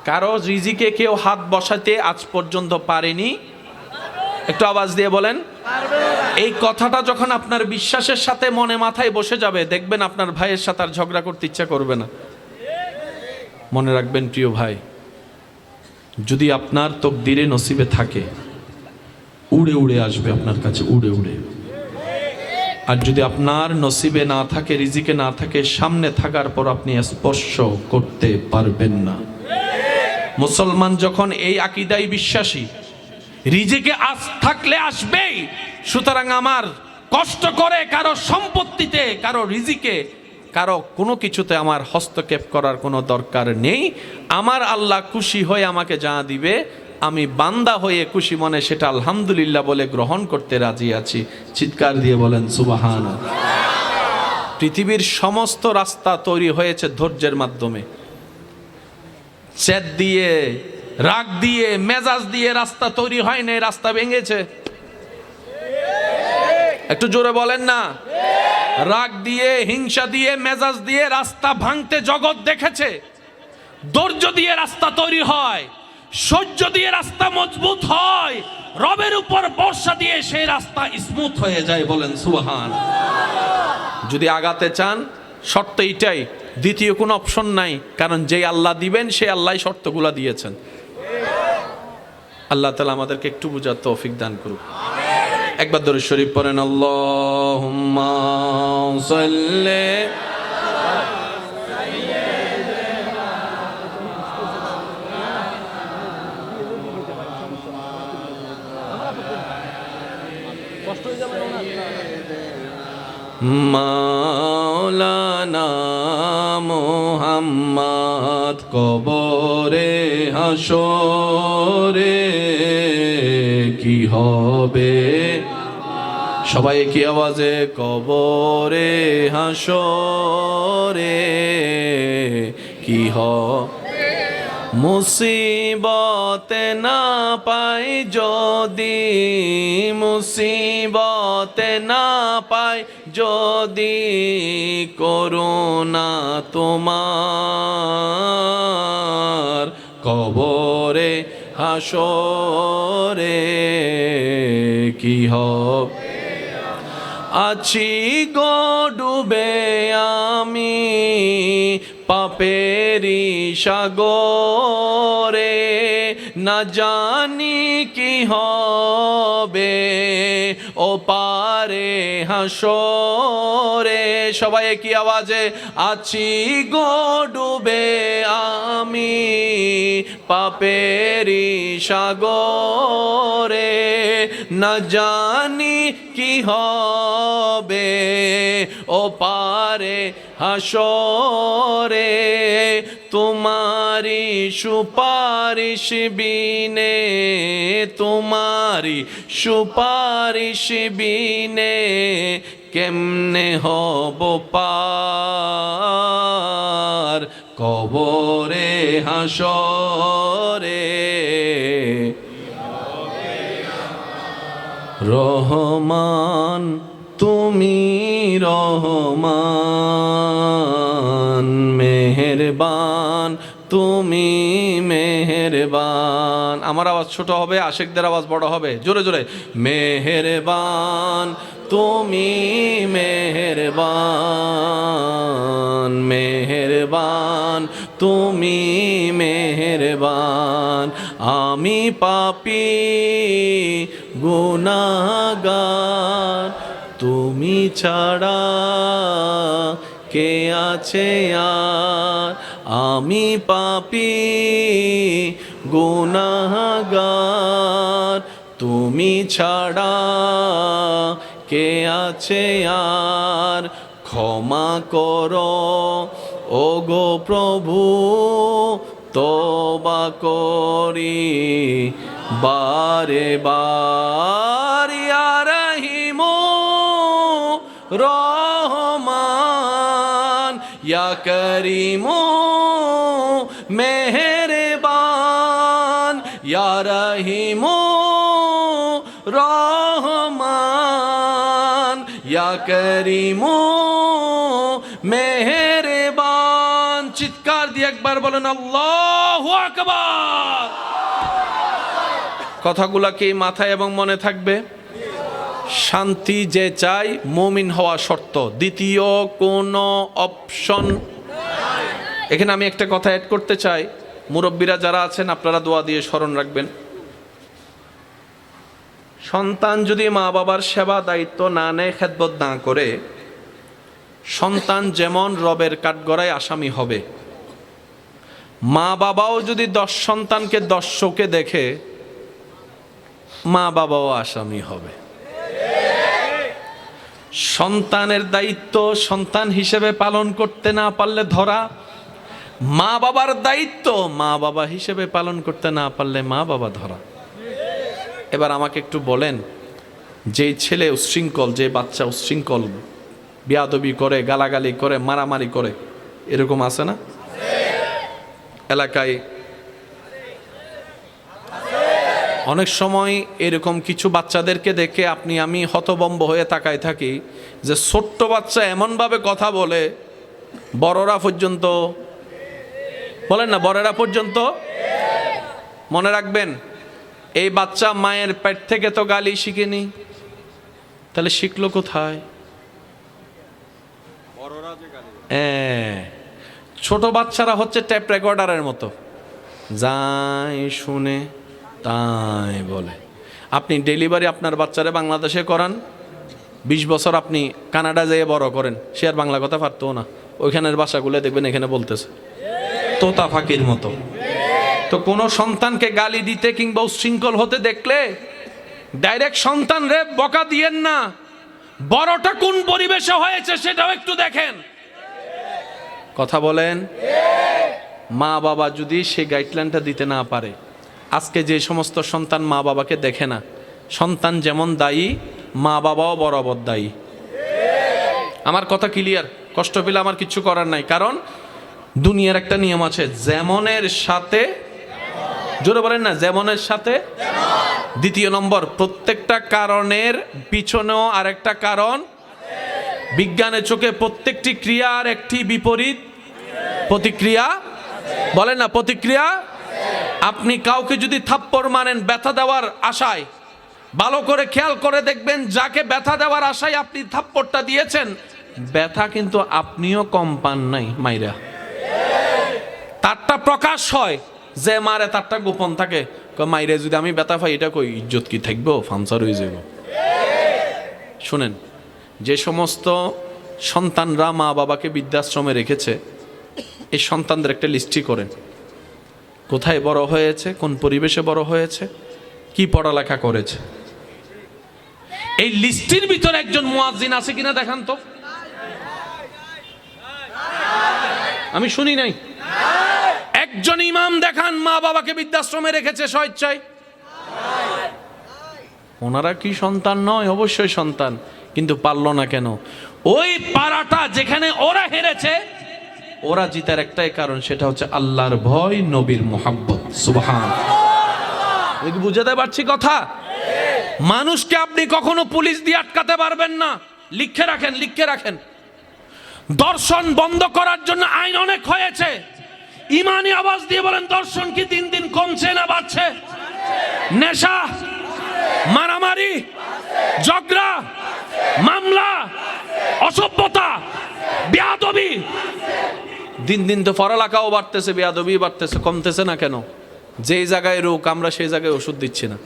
কারো রিজিকে কেউ হাত বসাতে আজ পর্যন্ত পারেনি। একটু আওয়াজ দিয়ে বলেন। এই কথাটা যখন আপনার বিশ্বাসের সাথে মনে মাথায় বসে যাবে, দেখবেন আপনার ভাইয়ের সাথে আর ঝগড়া করতে ইচ্ছা করবে না। মনে রাখবেন প্রিয় ভাই, যদি আপনার তকদিরে নসিবে থাকে, উড়ে উড়ে আসবে আপনার কাছে, উড়ে উড়ে। আর যদি আপনার নসিবে না থাকে, রিজিকে না থাকে, সামনে থাকার পর আপনি স্পর্শ করতে পারবেন না। মুসলমান যখন এই আকীদায় বিশ্বাসী, রিজিকে আজ থাকলে আসবেই, সুতরাং আমার কষ্ট করে কারো সম্পত্তিতে, কারো রিজিকে, কারো কোনো কিছুতে আমার হস্তক্ষেপ করার কোনো দরকার নেই। আমার আল্লাহ খুশি হয়ে আমাকে যা দিবে, আমি বান্দা হয়ে খুশি মনে সেটা আলহামদুলিল্লাহ বলে গ্রহণ করতে রাজি আছি। চিৎকার দিয়ে বলেন সুবহানাল্লাহ। পৃথিবীর সমস্ত রাস্তা তৈরি হয়েছে ধৈর্যের মাধ্যমে। জেদ দিয়ে, রাগ দিয়ে, মেজাজ দিয়ে রাস্তা তৈরি হয় না, রাস্তা ভেঙেছে। একটু জোরে বলেন না। রাগ দিয়ে, হিংসা দিয়ে, মেজাজ দিয়ে রাস্তা ভাঙতে জগৎ দেখেছে। ধৈর্য দিয়ে রাস্তা তৈরি হয়, সহ্য দিয়ে রাস্তা মজবুত হয়, রবের উপর ভরসা দিয়ে সেই রাস্তা স্মুথ হয়ে যায়। বলেন সুবহানাল্লাহ। যদি আগাতে চান, শর্ত এইটাই, দ্বিতীয় কোনো অপশন নাই। কারণ যে আল্লাহ দিবেন সে আল্লাহ শর্তগুলা দিয়েছেন। আল্লাহ তাআলা আমাদেরকে একটু বুঝার তৌফিক দান করুক। একবার দরুদ শরীফ পড়েন, আল্লাহুম্মা সাল্লি মাওলানা মুহাম্মদ কবরে হাসরে কি হবে, সবাই কি আওয়াজে, কবরে হাসরে কি হবে, মুসিবতে না পাই যদি, মুসিবতে না পাই যদি, করুণা তোমার কবরে হাসরে কি হবে। আছি গো ডুবে আমি পাপেরি সাগরে, না জানি কি হবে ও পারে হাসরে। সবাই কি আওয়াজে, আছি গো ডুবে আমি পাপেরি সাগরে, না জানি কি হবে ও পারে হাসরে, তোমারি সুপারিশ বিনে, তোমারি সুপারিশ বিনে কেমনে হব পার কবরে হাসরে। রহমান তুমি রহমান, মেহেরবান তুমি মেহেরবান। আমার আওয়াজ ছোট হবে, আশিকদের আওয়াজ বড় হবে, জোরে জোরে। মেহেরবান তুমি মেহেরবান, মেহেরবান তুমি মেহেরবান। আমি পাপী গুনাহগার, তুমি ছাড়া কে আছে আর। আমি পাপী গুনাহগার, তুমি ছাড়া কে আছে আর। ক্ষমা করো ওগো প্রভু, তওবা করি বারে বার। ইয়া রহিমু রহমান, ইয়া করিমু মেহেরবান, ইয়া রহিমু রহমান, ইয়া করিমু মেহেরবান। চিৎকার দিয়ে একবার বলেন আল্লাহু আকবার। কথাগুলা কি মাথায় এবং মনে থাকবে? শান্তি যে চাই মুমিন হওয়া শর্ত, দ্বিতীয় কোনো অপশন। এখানে আমি একটা কথা অ্যাড করতে চাই, মুরব্বীরা যারা আছেন আপনারা দোয়া দিয়ে স্মরণ রাখবেন। সন্তান যদি মা বাবার সেবা দায়িত্ব না নেয়, খেদমত না করে, সন্তান যেমন রবের কাঠগড়ায় আসামি হবে, মা বাবাও যদি 10 সন্তানকে 10 চোখে দেখে, মা বাবাও আসামি হবে। সন্তানের দায়িত্ব সন্তান হিসেবে পালন করতে না পারলে ধরা, মা বাবার দায়িত্ব মা বাবা হিসেবে পালন করতে না পারলে মা বাবা ধরা। এবার আমাকে একটু বলেন, যে ছেলে উচ্ছৃঙ্খল, যে বাচ্চা উচ্ছৃঙ্খল, বেয়াদবি করে, গালাগালি করে, মারামারি করে, এরকম আছে না এলাকায়? অনেক সময় এরকম কিছু বাচ্চাদেরকে দেখে আপনি আমি হতভম্ব হয়ে তাকায় থাকি যে ছোট্ট বাচ্চা এমনভাবে কথা বলে, বড়রা পর্যন্ত বলেন না, বড়রা পর্যন্ত। মনে রাখবেন, এই বাচ্চা মায়ের পেট থেকে তো গালি শিখেনি, তাহলে শিখলো কোথায়? ছোট বাচ্চারা হচ্ছে ট্যাপ রেকর্ডারের মতো, যাই শুনে তাই বলে। আপনি ডেলিভারি আপনার বাচ্চারে বাংলাদেশে করান, 20 বছর আপনি কানাডা যেয়ে বড় করেন, সে আর বাংলা কথা পারতো না। ওইখানের ভাষাগুলো দেখবেন এখানে বলতেছে তোতা ফাঁকির মতো। তো কোনো সন্তানকে গালি দিতে কিংবা উচ্ছৃঙ্খল হতে দেখলে ডাইরেক্ট সন্তান রে বকা দিয়েন না, বড়টা কোন পরিবেশে হয়েছে সেটাও একটু দেখেন। কথা বলেন। মা বাবা যদি সেই গাইডলাইনটা দিতে না পারে, আজকে যে সমস্ত সন্তান মা বাবাকে দেখে না, সন্তান যেমন দায়ী, মা বাবাও বরাবর দায়ী। আমার কথা ক্লিয়ার? কষ্ট পেলে আমার কিছু করার নাই, কারণ দুনিয়ার একটা নিয়ম আছে, যেমনের সাথে, জোরে বলেন না, যেমনের সাথে। দ্বিতীয় নম্বর, প্রত্যেকটা কারণের পিছনেও আরেকটা কারণ। বিজ্ঞানের চোখে প্রত্যেকটি ক্রিয়া আর একটি বিপরীত প্রতিক্রিয়া। বলেন না, প্রতিক্রিয়া। আপনি কাউকে যদি থাপ্পড় মারেন ব্যথা দেওয়ার আশায়, ভালো করে খেয়াল করে দেখবেন, যাকে ব্যথা দেওয়ার আশায় আপনি থাপ্পড়টা দিয়েছেন, ব্যথা কিন্তু আপনিও কম পান নাই মাইরা। তারটা প্রকাশ হয়, যে মারে তারটা গোপন থাকে। মাইরে যদি আমি ব্যথা পাই, এটা কই ইজ্জত কি থাকবো, ফাংসার হয়ে যাব। শুনেন, যে সমস্ত সন্তানরা মা বাবাকে বৃদ্ধাশ্রমে রেখেছে, এই সন্তানদের একটা লিস্টি করেন, কোথায় বড় হয়েছে, কোন পরিবেশে বড় হয়েছে, কি পড়ালেখা করেছে। এই লিস্টির ভিতরে একজন মুয়াজ্জিন আছে কিনা দেখান তো। আমি শুনি নাই। একজন ইমাম দেখান মা বাবাকে বৃদ্ধাশ্রমে রেখেছে স্বেচ্ছায়। ওনারা কি সন্তান নয়? অবশ্যই সন্তান, কিন্তু পারলো না কেন? ওই পাড়াটা যেখানে ওরা হেরেছে, ওরা জিতার একটাই কারণ, সেটা হচ্ছে আল্লাহর ভয়, নবীর মোহাব্বত। সুবহানাল্লাহ। বুঝাতে পারছি কথা? মানুষকে আপনি কখনো পুলিশ দিয়ে আটকাতে পারবেন না। লিখে রাখেন, লিখে রাখেন। দর্শন বন্ধ করার জন্য আইন অনেক হয়েছে। ইমানি আওয়াজ দিয়ে বলেন, দর্শন কি দিন দিন কমছে না বাড়ছে? নেশা, মারামারি, ঝগড়া, মামলা, অসভ্যতা, বেয়াদবি, দিন দিন তো পড়ালেখাও বাড়তেছে, বেয়াদবি বাড়তেছে, কমতেছে না কেন? যেই জায়গায় রোগ আমরা সেই জায়গায় ওষুধ দিচ্ছি না।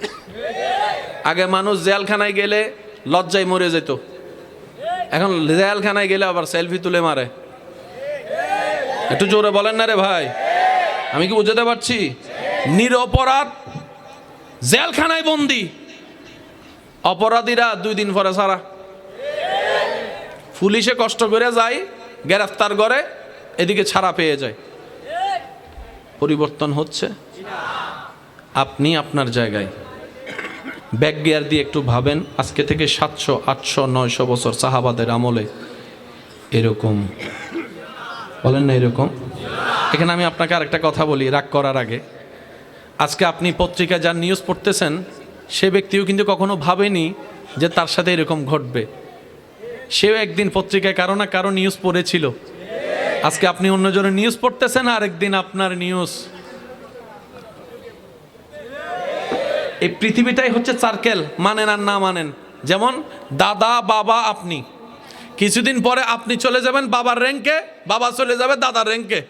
আগে মানুষ জেলখানায় গেলে লজ্জায় মরে যেত, এখন জেলখানায় গেলে আবার সেলফি তুলে মারে। একটু জোরে বলেন না রে ভাই, আমি কি বুঝাতে পারছি? নিরপরাধ জেলখানায় বন্দি, অপরাধীরা 2 দিন পরে ছাড়া। পুলিশে কষ্ট করে যায়, গ্রেফতার করে, এদিকে ছাড়া পেয়ে যায়। পরিবর্তন হচ্ছে। আপনি আপনার জায়গায় ব্যাক গিয়ার দিয়ে একটু ভাবেন, আজকে থেকে 700, 800, 900 বছর সাহাবাদের আমলে এরকম বলেন না এরকম? এখানে আমি আপনাকে আরেকটা কথা বলি রাগ করার আগে। আজকে আপনি পত্রিকায় যার নিউজ পড়তেছেন, সে ব্যক্তিও কিন্তু কখনো ভাবেনি যে তার সাথে এরকম ঘটবে। সেও একদিন পত্রিকায় কারো না কারো নিউজ পড়েছিল। আজকে আপনি অন্যজনের নিউজ পড়তেছেন, আর একদিন আপনার নিউজ। এই পৃথিবীটাই হচ্ছে সার্কেল, মানেন আর না মানেন। যেমন দাদা, বাবা, আপনি। কিছুদিন পরে আপনি চলে যাবেন বাবার র্যাঙ্কে, বাবা চলে যাবে দাদার র্যাঙ্কে।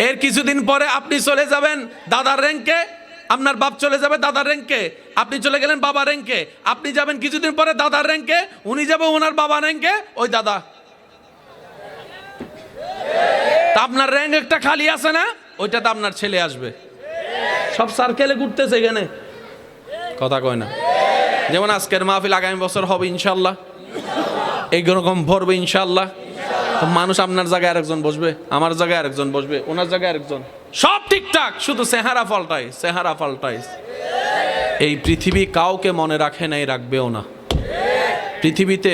এর কিছুদিন পরে আপনি চলে যাবেন দাদার র্যাঙ্কে, আপনার বাপ চলে যাবে দাদার র্যাঙ্কে, আপনি চলে গেলেন বাবার র্যাঙ্কে। আপনি যাবেন কিছুদিন পরে দাদার র্যাঙ্কে, উনি যাবে ওনার বাবার র্যাঙ্কে, ওই দাদা। তা আপনার র্যাঙ্ক একটা খালি আছে না, ওইটাতে আপনার ছেলে আসবে। সব সার্কেলে ঘুরতেছে এখানে, কথা কয় না। যেমন আজকের মাহফিল আগামী বছর হবে ইনশাল্লাহ, এইরকম ভরবে ইনশাল্লাহ। তো মানুষ আপনার জায়গায় আরেকজন বসবে, আমার জায়গায় আরেকজন বসবে, ওনার জায়গায় আরেকজন, সব ঠিকঠাক, শুধু চেহারা পাল্টায়, চেহারা পাল্টায়। এই পৃথিবী কাউকে মনে রাখে নাই, রাখবেও না। পৃথিবীতে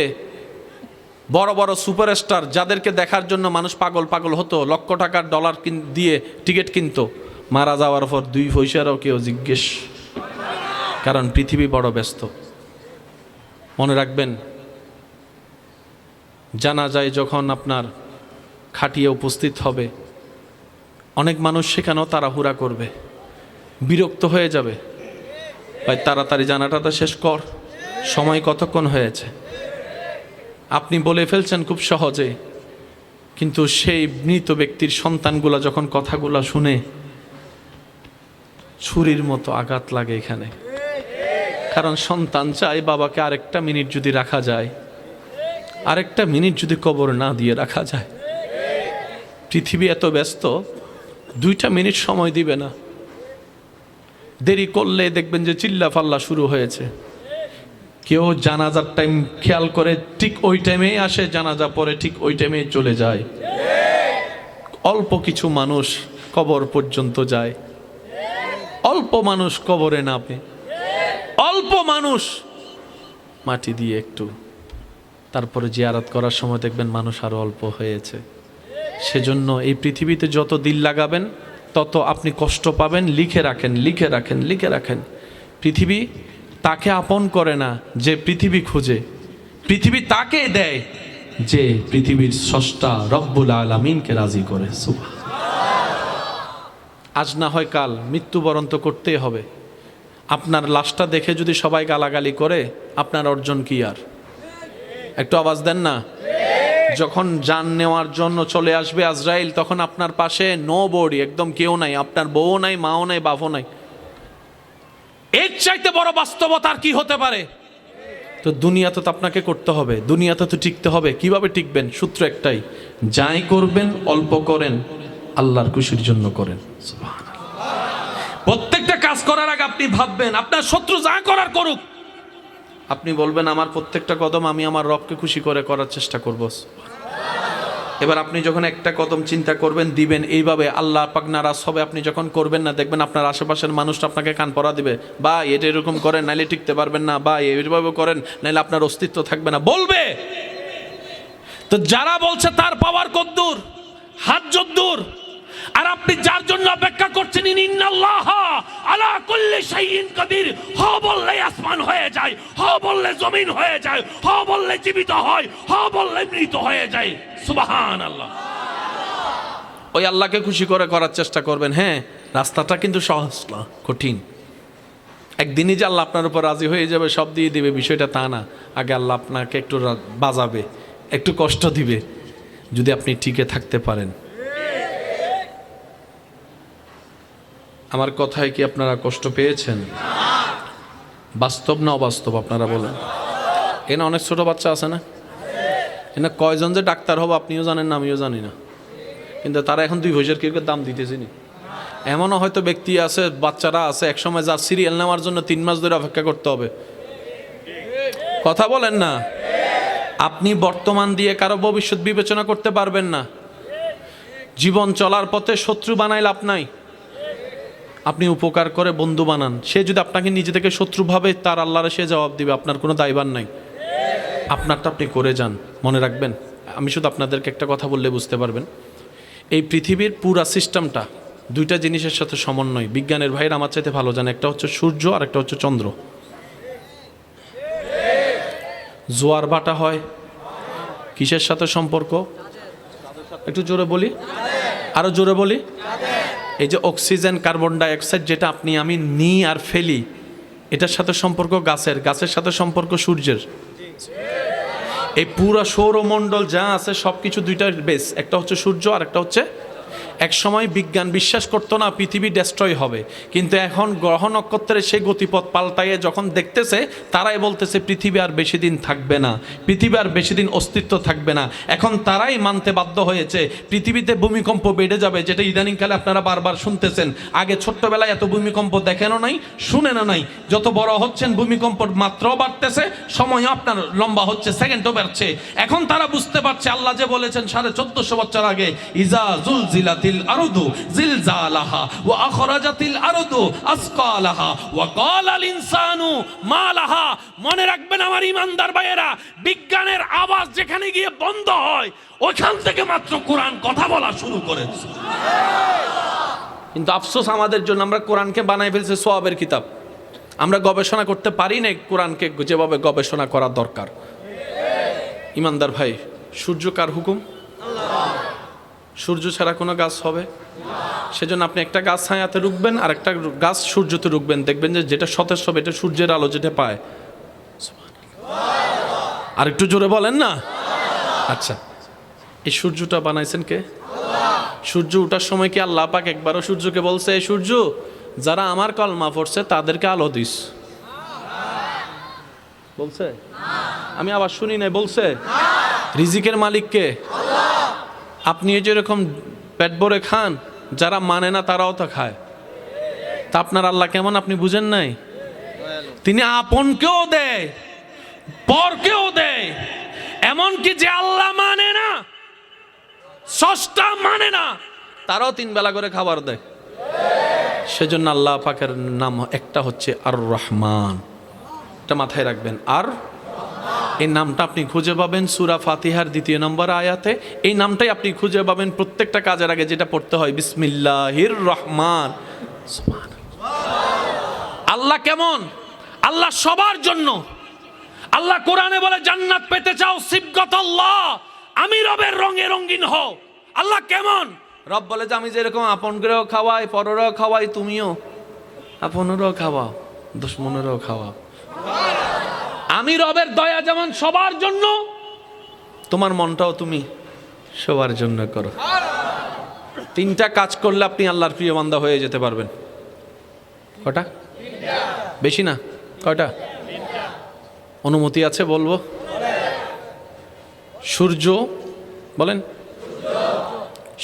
বড় বড় সুপারস্টার যাদেরকে দেখার জন্য মানুষ পাগল পাগল হতো, লক্ষ টাকার ডলার দিয়ে টিকিট কিনতো, মারা যাওয়ার পর 2 পয়সারও কেউ জিজ্ঞেস, কারণ পৃথিবী বড় ব্যস্ত। মনে রাখবেন, জানা যায় যখন আপনার খাটিয়ে উপস্থিত হবে, অনেক মানুষ সেখানেও তাড়াহুড়া করবে, বিরক্ত হয়ে যাবে, ভাই তাড়াতাড়ি জানাটা শেষ কর, সময় কতক্ষণ হয়েছে। আপনি বলে ফেলছেন খুব সহজে, কিন্তু সেই মৃত ব্যক্তির সন্তানগুলা যখন কথাগুলা শুনে ছুরির মতো আঘাত লাগে এখানে। কারণ সন্তান চায় বাবাকে আরেকটা মিনিট যদি রাখা যায়, আরেকটা মিনিট যদি কবর না দিয়ে রাখা যায়। পৃথিবী এত ব্যস্ত, 2টা মিনিট সময় দিবে না। দেরি করলে দেখবেন যে চিল্লা ফাল্লা শুরু হয়েছে। কেউ জানাজার টাইম খেয়াল করে ঠিক ওই টাইমেই আসে, জানাজা পরে ঠিক ওই টাইমেই চলে যায়। অল্প কিছু মানুষ কবর পর্যন্ত যায়, অল্প মানুষ কবরে নামে, অল্প মানুষ মাটি দিয়ে একটু, তারপরে জিয়ারত করার সময় দেখবেন মানুষ আরো অল্প হয়েছে। সেজন্য এই পৃথিবীতে যত দিল লাগাবেন তত আপনি কষ্ট পাবেন। লিখে রাখেন, লিখে রাখেন, লিখে রাখেন। পৃথিবী তাকে আপন করে না যে পৃথিবী খুঁজে, পৃথিবী তাকে দেয় যে পৃথিবীর স্রষ্টা রব্বুল আলামিনকে রাজি করে। আজ না হয় কাল মৃত্যুবরণ তো করতেই হবে। আপনার লাশটা দেখে যদি সবাই গালাগালি করে, আপনার অর্জন কি আর? একটু আওয়াজ দেন না। যখন জান নেওয়ার জন্য চলে আসবে আজরাইল, তখন আপনার পাশে নো বডি, একদম কেউ নাই, আপনার বউ নাই, মাও নাই, বাপও নাই। এর চাইতে বড় বাস্তবতা আর কি হতে পারে? তো দুনিয়াতে তো আপনাকে করতে হবে, দুনিয়াতে তো টিকতে হবে। কিভাবে টিকবেন? সূত্র একটাই, যাই করবেন অল্প করেন, আল্লাহর খুশির জন্য করেন। প্রত্যেকটা কাজ করার আগে আপনি ভাববেন, আপনার শত্রু যা করার করুক, আপনি বলবেন আমার প্রত্যেকটা কদম আমি আমার রবকে খুশি করে করার চেষ্টা করব। এবার আপনি যখন একটা কদম চিন্তা করবেন দিবেন এইভাবে, আল্লাহ পাক নারাজ হবে আপনি যখন করবেন না, দেখবেন আপনার আশেপাশের মানুষটা আপনাকে কান পরা দিবে, বা এটা এরকম করেন নাইলে টিকতে পারবেন না, বা এইভাবে করেন নাইলে আপনার অস্তিত্ব থাকবে না, বলবে। তো যারা বলছে তার পাওয়ার কদ্দূর, হাত যদ্দূর, আর আপনি যার জন্য অপেক্ষা করছেন ইন্নাল্লাহ আলা কুল্লি শাইইন কাদির, হ বললে আসমান হয়ে যায়, হ বললে জমিন হয়ে যায়, হ বললে জীবিত হয়, হ বললে মৃত হয়ে যায়। সুবহানাল্লাহ। ওই আল্লাহকে খুশি করে করার চেষ্টা করবেন। হ্যাঁ, রাস্তাটা কিন্তু সহজ না, কঠিন। একদিনই যে আল্লাহ আপনার উপর রাজি হয়ে যাবে, সব দিয়ে দিবে, বিষয়টা তা না। আগে আল্লাহ আপনাকে একটু বাজাবে, একটু কষ্ট দিবে, যদি আপনি টিকে থাকতে পারেন। আমার কথায় কি আপনারা কষ্ট পেয়েছেন? বাস্তব না অবাস্তব আপনারা বলেন? এখানে অনেক ছোট বাচ্চা আছে না? এখানে কয়জন যে ডাক্তার হবো আপনিও জানেন না, আমিও জানি না, কিন্তু তারা এখন 2 পয়সার কেউ দাম দিতেছে নি। এমনও হয়তো ব্যক্তি আছে, বাচ্চারা আছে, একসময় যার সিরিয়াল নেওয়ার জন্য 3 মাস ধরে অপেক্ষা করতে হবে। কথা বলেন না? আপনি বর্তমান দিয়ে কারো ভবিষ্যৎ বিবেচনা করতে পারবেন না। জীবন চলার পথে শত্রু বানাই লাভ নাই। আপনি উপকার করে বন্ধু বানান, সে যদি আপনাকে নিজে থেকে শত্রু ভাবে, তার আল্লাহরে সে জবাব দিবে, আপনার কোনো দায়ভার নাই। আপনারটা আপনি করে যান। মনে রাখবেন, আমি শুধু আপনাদেরকে একটা কথা বললে বুঝতে পারবেন, এই পৃথিবীর পুরা সিস্টেমটা 2টা জিনিসের সাথে সমন্বয়। বিজ্ঞানের ভাইয়ের আমার চাইতে ভালো জানে, একটা হচ্ছে সূর্য আর একটা হচ্ছে চন্দ্র। জোয়ার ভাটা হয় কিসের সাথে সম্পর্ক? একটু জোরে বলি, আরো জোরে বলি। এই যে অক্সিজেন, কার্বন ডাই অক্সাইড যেটা আপনি আমি নিই আর ফেলি, এটার সাথে সম্পর্ক গাছের, গাছের সাথে সম্পর্ক সূর্যের। এই পুরো সৌরমণ্ডল যা আছে সবকিছু 2টার বেস, একটা হচ্ছে সূর্য আর একটা হচ্ছে। এক সময় বিজ্ঞান বিশ্বাস করতো না পৃথিবী ডেস্ট্রয় হবে, কিন্তু এখন গ্রহ নক্ষত্রের সেই গতিপথ পাল্টাইয়ে যখন দেখতেছে, তারাই বলতেছে পৃথিবী আর বেশি দিন থাকবে না, পৃথিবী আর বেশি দিন অস্তিত্ব থাকবে না। এখন তারাই মানতে বাধ্য হয়েছে পৃথিবীতে ভূমিকম্প বেড়ে যাবে, যেটা ইদানিংকালে আপনারা বারবার শুনতেছেন। আগে ছোট্টবেলায় এত ভূমিকম্প দেখেনও নাই, শুনেনও নাই। যত বড় হচ্ছেন ভূমিকম্পর মাত্রাও বাড়তেছে, সময়ও আপনার লম্বা হচ্ছে, সেকেন্ডও বাড়ছে। এখন তারা বুঝতে পারছে আল্লাহ যে বলেছেন 1450 বছর আগে, ইজা জুলজিলাতিল আরদু জিলজালাহা ওয়া আখরাজাতিল আরদু আসকালাহা ওয়া ক্বালাল ইনসানু মা লাহা। মনে রাখবেন আমার ইমানদার ভাইয়েরা, বিজ্ঞানের আওয়াজ যেখানে গিয়ে বন্ধ হয়, ওইখান থেকে মাত্র কোরআন কথা বলা শুরু করেছে। কিন্তু আফসোস আমাদের জন্য, আমরা কোরআনকে বানাই ফেলছি সওয়াবের কিতাব। আমরা গবেষণা করতে পারি না কোরআনকে যেভাবে গবেষণা করা দরকার। ইমানদার ভাই, সূর্য কার হুকুম? সূর্য ছাড়া কোনো গাছ হবে? সেজন্য আপনি একটা গাছ ছায়াতে রুখবেন আর একটা গাছ সূর্যতে রুখবেন, দেখবেন যে যেটা সতেজ হবে এটা সূর্যের আলো যেটা পায়। আর একটু জোরে বলেন না। আচ্ছা, এই সূর্যটা বানাইছেন কে? সূর্য ওঠার সময় কি আল্লাহ পাক একবারও সূর্যকে বলছে এই সূর্য যারা আমার কলমা পড়ছে তাদেরকে আলো দিস? বলছে? আমি আবার শুনি নাই। বলছে? রিজিকের মালিক কে? আপনি যেরকম পেট ভরে খান, যারা মানে না তারাও তো খায়। তা আপনার আল্লাহ কেমন আপনি বুঝেন নাই? তিনি আপনকেও দেয়, পরকেও দেয়, এমনকি যে আল্লাহ মানে না, স্রষ্টা মানে না, তারাও 3 বেলা করে খাবার দেয়। সেজন্য আল্লাহ পাকের নাম একটা হচ্ছে আর রহমান। এটা মাথায় রাখবেন। আর এই নামটা আপনি খুঁজে পাবেন সূরা ফাতিহার 2 নম্বর আয়াতে। এই নামটাই আপনি খুঁজে পাবেন প্রত্যেকটা কাজের আগে যেটা পড়তে হয়, বিসমিল্লাহির রহমান। আল্লাহ কেমন? আল্লাহ সবার জন্য। আল্লাহ কোরআনে বলে জান্নাত পেতে চাও সিবগাতাল্লাহ, আমি রবের রঙে রঙিন হও। আল্লাহ কেমন? রব বলে যে আমি যেরকম আপনকেও খাওয়াই, পরেরও খাওয়াই, তুমিও আপনেরও খাওয়াও, দুশমনেরও খাওয়াও। আমি রবের দয়া যেমন সবার জন্য, তোমার মনটাও তুমি সবার জন্য করো। 3টা কাজ করলে আপনি আল্লাহর প্রিয় বান্দা হয়ে যেতে পারবেন। কটা? বেশি না, কয়টা? অনুমতি আছে বলবো? সূর্য বলেন,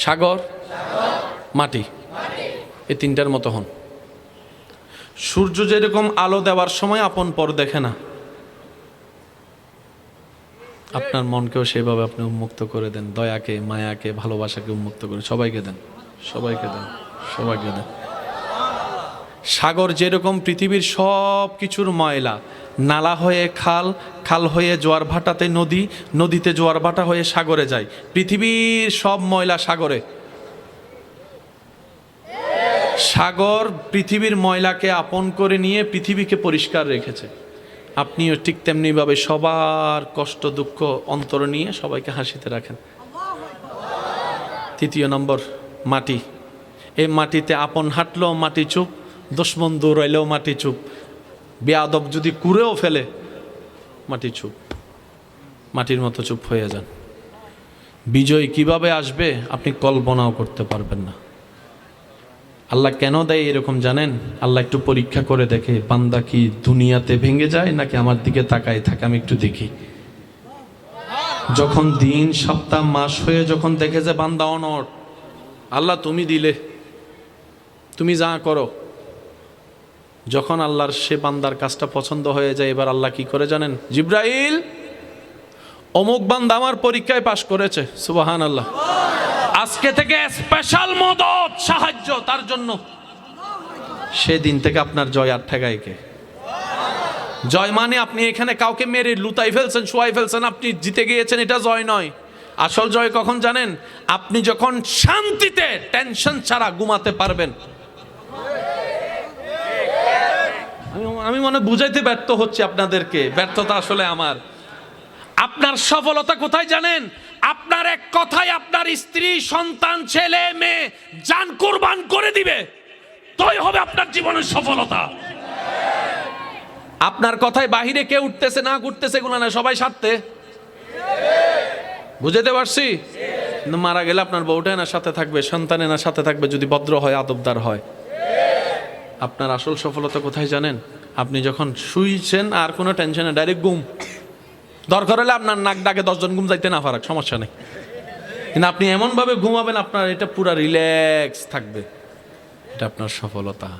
সাগর, মাটি, এই 3টার মতো হন। সূর্য যেরকম আলো দেওয়ার সময় আপন পর দেখে না, আপনার মনকেও সেভাবে আপনি উন্মুক্ত করে দেন, দয়াকে, মায়াকে, ভালোবাসাকে উন্মুক্ত করে সবাইকে দেন, সবাইকে দেন, সবাইকে দেন। সাগর যেরকম পৃথিবীর সব কিছুর ময়লা, নালা হয়ে খাল, খাল হয়ে জোয়ার ভাটাতে নদী, নদীতে জোয়ার ভাটা হয়ে সাগরে যায়, পৃথিবীর সব ময়লা সাগরে। সাগর পৃথিবীর ময়লাকে আপন করে নিয়ে পৃথিবীকে পরিষ্কার রেখেছে। আপনিও ঠিক তেমনিভাবে সবার কষ্ট দুঃখ অন্তর নিয়ে সবাইকে হাসিতে রাখেন। তৃতীয় নম্বর, মাটি। এই মাটিতে আপন হাঁটলেও মাটি চুপ, দুশমন দৌড়াইলেও মাটি চুপ, বেয়াদব যদি কুড়েও ফেলে মাটি চুপ, মাটির মতো চুপ হয়ে যান। বিজয় কিভাবে আসবে আপনি কল্পনাও করতে পারবেন না। আল্লাহ কেন দেয় এরকম জানেন? আল্লাহ একটু পরীক্ষা করে দেখে বান্দা কি দুনিয়াতে ভেঙে যায় নাকি আমার দিকে তাকায় থাকে, আমি একটু দেখি। যখন দিন সপ্তাহ মাস হয়ে যখন দেখে যে বান্দা অনড়, আল্লাহ তুমি দিলে, তুমি যা করো, যখন আল্লাহর সে বান্দার কাজটা পছন্দ হয়ে যায়, এবার আল্লাহ কি করে জানেন? জিব্রাইল, অমুক বান্দা আমার পরীক্ষায় পাশ করেছে, সুবহানাল্লাহ, আজকে থেকে স্পেশাল মদদ সাহায্য তার জন্য। সেদিন থেকে আপনার জয় আর ঠেকায় কে? জয় মানে আপনি এখানে কাউকে মেরে লুতাই ফেলছেন, শোয়াই ফেলছেন, আপনি জিতে গিয়েছেন, এটা জয় নয়। আসল জয় কখন জানেন? আপনি যখন শান্তিতে টেনশন ছাড়া ঘুমাতে পারবেন। আমি মনে বুঝাইতে ব্যর্থ হচ্ছি আপনাদেরকে, ব্যর্থতা আসলে আমার। আপনার সফলতা কোথায় জানেন? আপনার এক কথায় আপনার স্ত্রী, সন্তান, ছেলে মেয়ে জান কুরবান করে দিবে, তোই হবে আপনার জীবনের সফলতা। আপনার কথায় বাহিরে কে উঠতেছে না উঠতেছে এগুলো না, সবাই স্বার্থে। বুঝাতে পারছি? মারা গেলে আপনার বউটা না সাথে থাকবে, সন্তানে না সাথে থাকবে, যদি ভদ্র হয়, আদবদার হয়। আপনার আসল সফলতা কোথায় জানেন? আপনি যখন শুইছেন আর কোনো টেনশনে ডাইরেক্ট ঘুম, দরকার হলে আপনার নাক ডাকে 10 জন ঘুম যাইতে না পারাক, সমস্যা নেই, কিন্তু আপনি এমনভাবে ঘুমাবেন আপনার এটা পুরা রিল্যাক্স থাকবে, এটা আপনার সফলতা।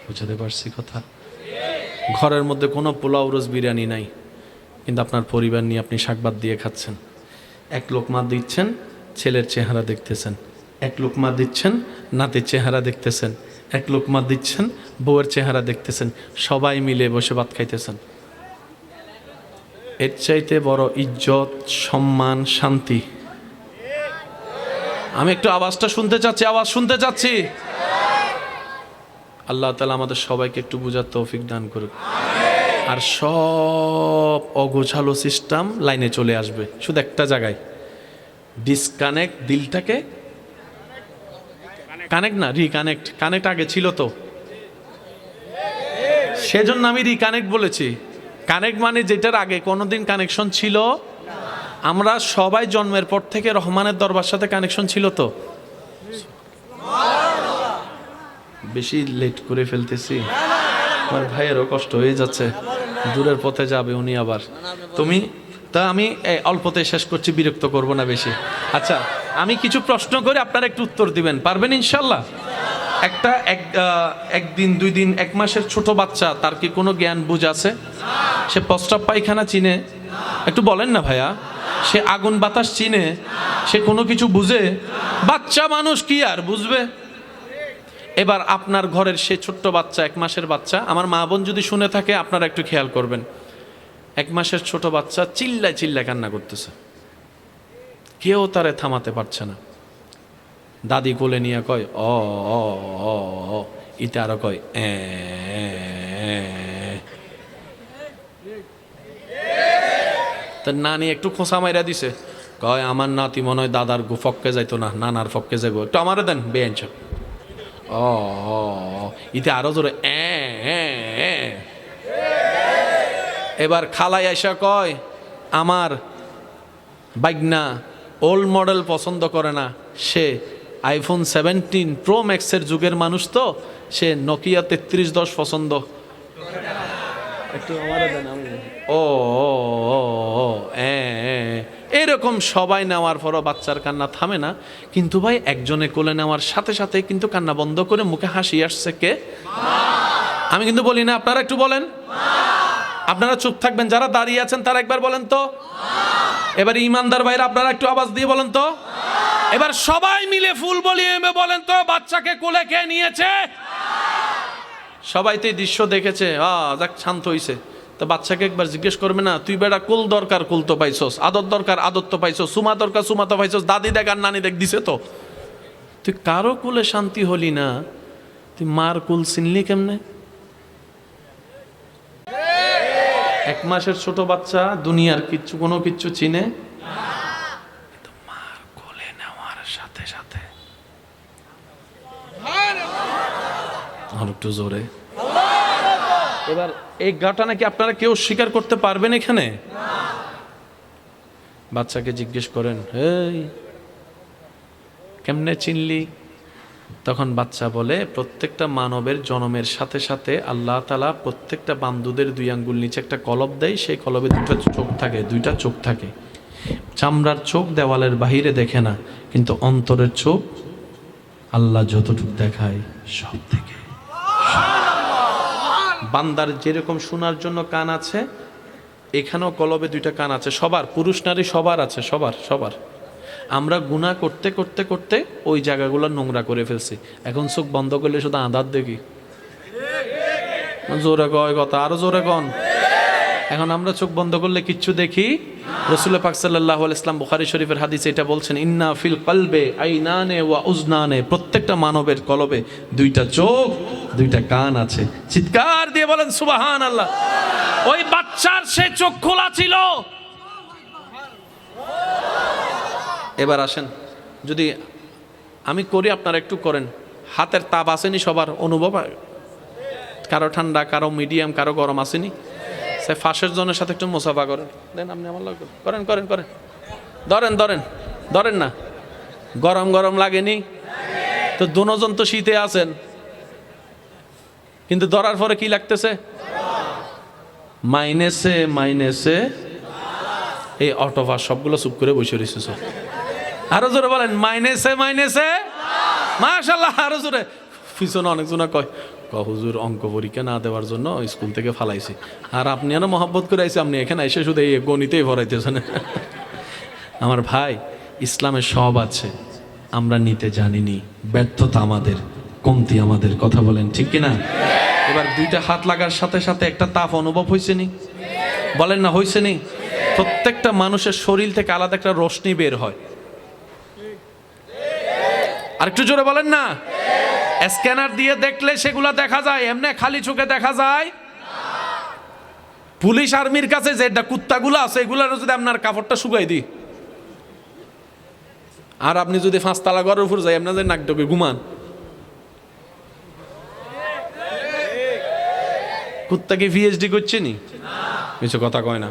বুঝাতে পারছি কথা? ঘরের মধ্যে কোনো পোলাও রোজ বিরিয়ানি নাই, কিন্তু আপনার পরিবার নিয়ে আপনি শাকভাত দিয়ে খাচ্ছেন। এক লোকমা দিচ্ছেন, ছেলের চেহারা দেখতেছেন, এক লোকমা দিচ্ছেন, নাতির চেহারা দেখতেছেন, এক লোকমা দিচ্ছেন, বউয়ের চেহারা দেখতেছেন, সবাই মিলে বসে ভাত খাইতেছেন। এর চাইতে বড় ইজ্জত, সম্মান, শান্তি? আমি একটু আওয়াজটা শুনতে চাচ্ছি, আওয়াজ শুনতে চাচ্ছি। আল্লাহ তাআলা আমাদের সবাইকে একটু বুঝার তৌফিক দান করুক। আর সব অগোছালো সিস্টেম লাইনে চলে আসবে শুধু একটা জায়গায়, ডিসকানেক্ট, দিলটাকে কানেক্ট না, রিকানেক্ট। কানেক্ট আগে ছিল তো, সেজন্য আমি রিকানেক্ট বলেছি। কানেক্ট মানে যেটার আগে কোনোদিন কানেকশন ছিল। আমরা সবাই জন্মের পর থেকে রহমানের দরবার সাথে কানেকশন ছিল তো। বেশি লেট করে ফেলতেছি, আমার ভাইয়েরও কষ্ট হয়ে যাচ্ছে, দূরের পথে যাবে উনি আবার। তুমি তা আমি অল্পতে শেষ করছি, বিরক্ত করব না বেশি। আচ্ছা, আমি কিছু প্রশ্ন করে আপনারা একটু উত্তর দিবেন, পারবেন ইনশাল্লাহ? একটা একদিন, 2 দিন, 1 মাসের ছোট বাচ্চা, তার কি কোনো জ্ঞান বুঝ আছে? সে প্রস্রাব পায়খানা চিনে? একটু বলেন না ভাইয়া। সে আগুন বাতাস চিনে? সে কোনো কিছু বুঝে? বাচ্চা মানুষ কি আর বুঝবে? এবার আপনার ঘরের সে ছোট্ট বাচ্চা, 1 মাসের বাচ্চা, আমার মা বোন যদি শুনে থাকে আপনারা একটু খেয়াল করবেন। 1 মাসের ছোট বাচ্চা চিল্লায় চিল্লায় কান্না করতেছে, কেউ তারে থামাতে পারছে না। দাদি কোলে নিয়ে কয় অ অ অ অ, ইতে আরো কয় এ। তার নানি একটু খোঁচা মাইরা দিছে, কয় আমার নাতি মনে হয় দাদার ফক্কে যাইতো না, নানার ফক্কে যাইব, একটু আমারে দেন বেঞ্চ। ও ইতে আরো জোরে এ। এবার খালাই আইসা কয় আমার বাইগনা ওল্ড মডেল পছন্দ করে না, সে আইফোন 17 প্রো ম্যাক্সের যুগের মানুষ, তো সে নোকিয়া 3310 পছন্দ। একটু আমারে দেন। ও এরকম সবাই নেওয়ার পরও বাচ্চার কান্না থামে না। কিন্তু ভাই, একজনে কোলে নেওয়ার সাথে সাথে কিন্তু কান্না বন্ধ করে মুখে হাসি আসছে কে? আমি কিন্তু বলি না, আপনারা একটু বলেন। আপনারা চুপ থাকবেন, যারা দাঁড়িয়ে আছেন তারা একবার বলেন তো। এবার ইমানদার ভাইরা আপনারা একটু আওয়াজ দিয়ে বলেন তো। এবার সবাই মিলে ফুল বলিয়ে বলেন তো, বাচ্চাকে কোলে কে নিয়েছে? সবাই তো এই দৃশ্য দেখেছে, যাক শান্ত হইছে। তো বাচ্চাকে একবার জিজ্ঞেস করবে না, তুই বেটা কুল দরকার কুল তো পাইছস, আদর দরকার আদর তো পাইছস, সুমা দরকার সুমা তো পাইছস, দাদি দেখ আর নানি দেখ দিছে তো, তুই কারো কুলে শান্তি হলি না, তুই মার কুল চিনলি কেমনে? 1 মাসের ছোট বাচ্চা দুনিয়ার কিচ্ছু কোনো কিচ্ছু চিনে, মার কোলে নেওয়ার সাথে সাথে আর একটু জোরে। এবার এই ঘটনা কি আপনারা কেউ স্বীকার করতে পারবেন এখানে? বাচ্চাকে জিজ্ঞেস করেন, এই কেমনে চিনলি? তখন বাচ্চা বলে, প্রত্যেকটা মানবের জন্মের সাথে সাথে আল্লাহ তাআলা প্রত্যেকটা বান্দুদের 2 আঙ্গুল নিচে একটা কলব দেয়, সেই কলবে 2টা চোখ থাকে, 2টা চোখ থাকে। চামড়ার চোখ দেওয়ালের বাহিরে দেখে না, কিন্তু অন্তরের চোখ আল্লাহ যতটুকু দেখায় সব থেকে। বান্দার যেরকম শোনার জন্য কান আছে, এখানেও কলবে 2টা কান আছে, সবার, পুরুষ নারী সবার আছে, সবার সবার। আমরা গুনাহ করতে করতে করতে ওই জায়গাগুলো নোংরা করে ফেলছি। এখন চোখ বন্ধ করলে শুধু আঁধার দেখি। জোরে কয় কথা, আরো জোরে কন। এখন আমরা চোখ বন্ধ করলে কিচ্ছু দেখি। রাসূল পাক সাল্লাল্লাহু আলাইহি ওয়াসাল্লাম বুখারী শরীফের হাদিসে এটা বলছেন, ইন্না ফিল কলবে আইনানে ওয়া উজনানে, প্রত্যেকটা মানবের কলবে 2টা চোখ 2টা কান আছে। চিৎকার দিয়ে বলেন সুবহানাল্লাহ। ওই বাচ্চার সে চোখ খোলা ছিল। এবার আসেন, যদি আমি করি আপনারা একটু করেন। হাতের তাপ আসেনি সবার? অনুভব, কারো ঠান্ডা, কারো মিডিয়াম, কারো গরম আসেনি? সে ফাঁসের জনের সাথে একটু মুসাফা করেন। দেন আপনি আমার লাগে করেন করেন করেন, ধরেন ধরেন ধরেন না। গরম গরম লাগেনি তো? দুজন তো শীতে আছেন, কিন্তু ধরার পরে কি লাগতেছে? মাইনেসে মাইনেসে। এই অটোভার সবগুলো চুপ করে বসে রয়েছে সব। আরো জোরে বলেন, মাইনেসে মাইনেসে। মাশাআল্লাহ, আরো জোরে। পিছনে অনেকজনা কয়, হুজুর অঙ্ক পরীক্ষা না দেওয়ার জন্য স্কুল থেকে ফালাইছি, আর আপনি আরো মহব্বত করে আইসি, আপনি এখানে এসে শুধু এই গণিতেই ভরাইতেছেন। আমার ভাই, ইসলামে সব আছে, আমরা নিতে জানিনি, ব্যর্থতা আমাদের, কমতি আমাদের। কথা বলেন ঠিক কিনা? এবার 2টা হাত লাগার সাথে সাথে একটা তাপ অনুভব হয়েছে নি? বলেন না, হয়েছে নি? প্রত্যেকটা মানুষের শরীর থেকে আলাদা একটা রশ্মি বের হয়। আর একটু জোরে বলেন না। স্ক্যানার দিয়ে দেখলে সেগুলা দেখা যায়, এমনি খালি চোখে দেখা যায়? পুলিশ আর্মির কাছে যেটা কুত্তাগুলো আছে, এগুলার যদি আপনার কাপড়টা শুকাই দিই, আর আপনি যদি 5 তালা ঘরের উপর যাই, আপনার যে নাক ডকে ঘুমান, কুত্তা কি পিএইচডি করছে নি? কিছু কথা কয় না।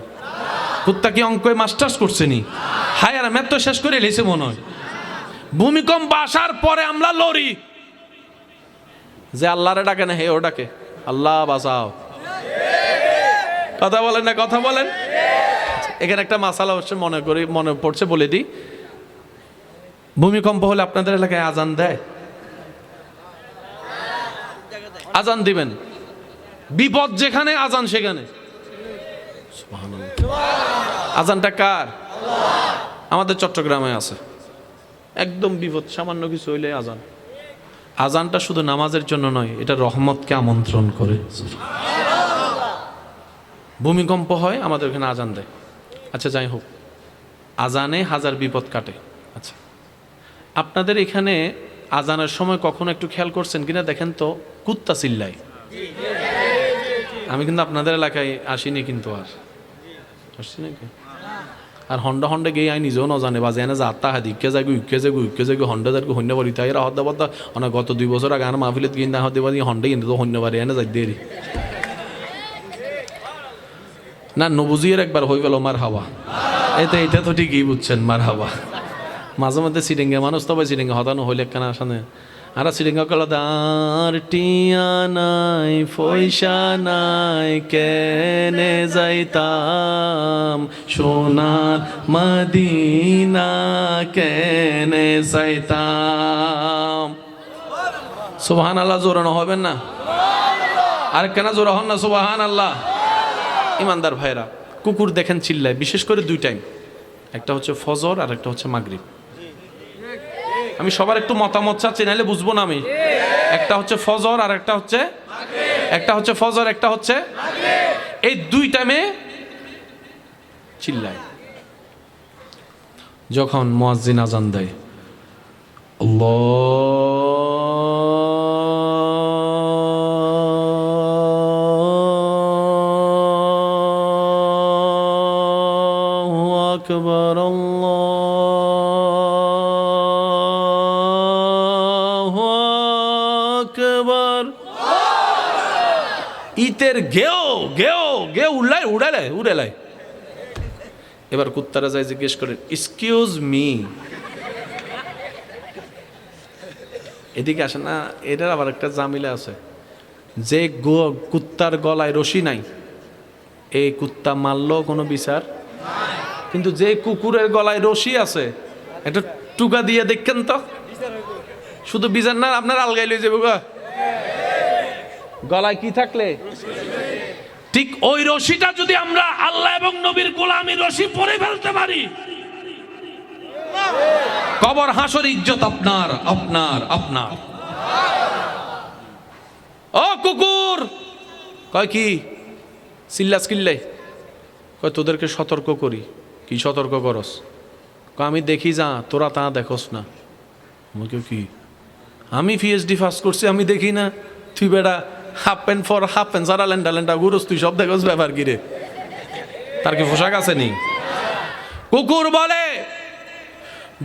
কুত্তা কি অঙ্কে মাস্টার্স করছে নি? হায়, আর ম্যাথ তো শেষ করে এলেছে মনে হয়। ভূমিকম্প আসার পরে আমরা লড়ি, যে আল্লাহরে ডাকে না, হে ও ডাকে, আল্লাহ বাঁচাও। কথা বলেন না, কথা বলেন। এখানে একটা মাসালা হচ্ছে, মনে পড়ছে, বলে দিই। ভূমিকম্প হলে আপনাদের এলাকায় আজান দেয়? আজান দিবেন, বিপদ যেখানে আজান সেখানে। আজানটা কার? আমাদের চট্টগ্রামে আছে। একদম বিপদ, সামান্য কিছু হইলে আজান। আজানটা শুধু নামাজের জন্য নয়, এটা রহমতকে আমন্ত্রণ করে। ভূমিকম্প হয়, আমাদের ওখানে আজান দেয়। আচ্ছা, যাই হোক, আজানে হাজার বিপদ কাটে। আচ্ছা, আপনাদের এখানে আজানের সময় কখনো একটু খেয়াল করছেন কিনা দেখেন তো, কুত্তা চিল্লায়। আমি কিন্তু আপনাদের এলাকায় আসিনি, কিন্তু আর আসছি নাকি? আর হন্ডা হন্ডা গিয়ে আই নিজেও ন জানে, বাজে এনে যাত্রা হাত ইকে যাগো ইকে যাগো ইকে যাগো হন্ডা যাগো হন্য বাড়ি, তাই হদ্দা বদ্দা অনেক গত 2 বছর আগে আর মাহফিলত গিয়ে না হতে পারি, হন্ডা কিন্তু তো হন্য বাড়ি এনে যাই দেরি না। নবুজিয়ের একবার হয়ে গেল মার হাওয়া। এটা তো ঠিকই বুঝছেন, মার হাওয়া। মাঝে মধ্যে সিরিঙ্গে মানুষ, তবে সিরিঙ্গে হতানো হইলে কেন আসানে, আর সিরিঙ্গা কল দাঁড় টিয়া নাই পয়সা নাই, কেনে যাইতাম সোনার মদিনা, কেনে যাইতাম। সুবহানাল্লাহ, জোরানো হবেন না? আর কেন জোরা হন না? সুবহানাল্লাহ। ইমানদার ভাইরা, কুকুর দেখেন চিল্লায়, বিশেষ করে দুই টাইম, একটা হচ্ছে ফজর আর একটা হচ্ছে মাগরিব। আমি সবার একটু মতামত চাচ্ছি, নাহলে বুঝবো না আমি। একটা হচ্ছে ফজর আর একটা হচ্ছে ফজর, একটা হচ্ছে এই দুই টাইমে চিল্লায়। যখন মুয়াজ্জিন আজান দেয়, আল্লাহু আকবার, আল্লাহু আকবার। ইতের গেও গেও গেও উড়ালে। এবার কুত্তারা যায় জিজ্ঞেস করেন, এক্সকিউজ মি, এদিকে আসে না। এটার আবার একটা জামিলা আছে, যে কুত্তার গলায় রশি নাই, এই কুত্তা মারলেও কোনো বিচার, কিন্তু যে কুকুরের গলায় রশি আছে, একটা টুকা দিয়ে দেখেন তো, শুধু বিচার না, আপনার আলগাই লই যাবো গলায় কি থাকলে। ঠিক ওই রশিটা যদি আমরা আল্লাহ এবং নবীর গোলামীর রশি পরে ফেলতে পারি, কবর হাসর ইজ্জত আপনার আপনার আপনার। ও কুকুর, কয় কি চিল্লাস কিল্লে, কয় তোদেরকে সতর্ক করি। কি সতর্ক করস? কয় আমি দেখি যা, তোরা তা দেখোস না। আমাকে কি, আমি পিএইচডি পাস করছি, আমি দেখি না? তুই বেটা half pant for half pant সারা লেন্ডা ঘুরোস, তুই সব দেখোস, ব্যাপার কি রে? তার কি পোশাক আছে নি? কুকুর বলে,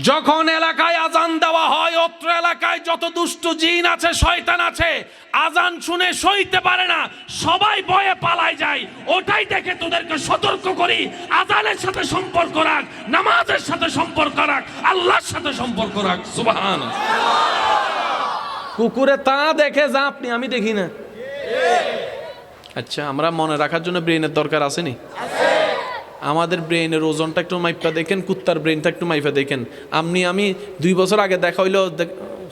যখন এলাকায় আজান দেওয়া হয়, অত্র এলাকায় যত দুষ্ট জিন আছে, শয়তান আছে, আজান শুনে সইতে পারে না, সবাই ভয়ে পালায় যায়। ওটাই দেখে তোদেরকে সতর্ক করি, আজানের সাথে সম্পর্ক রাখ, নামাজের সাথে সম্পর্ক রাখ, আল্লাহর সাথে সম্পর্ক রাখ। সুবহানাল্লাহ। কুকুরে তা দেখে যা আপনি আমি দেখি না। আচ্ছা, আমরা মনে রাখার জন্য ব্রেনের দরকার আসেনি? আমাদের ব্রেনের ওজনটা একটু মাইপা দেখেন, কুত্তার ব্রেনটা একটু মাইপা দেখেন। আমি 2 বছর আগে দেখা হইলো,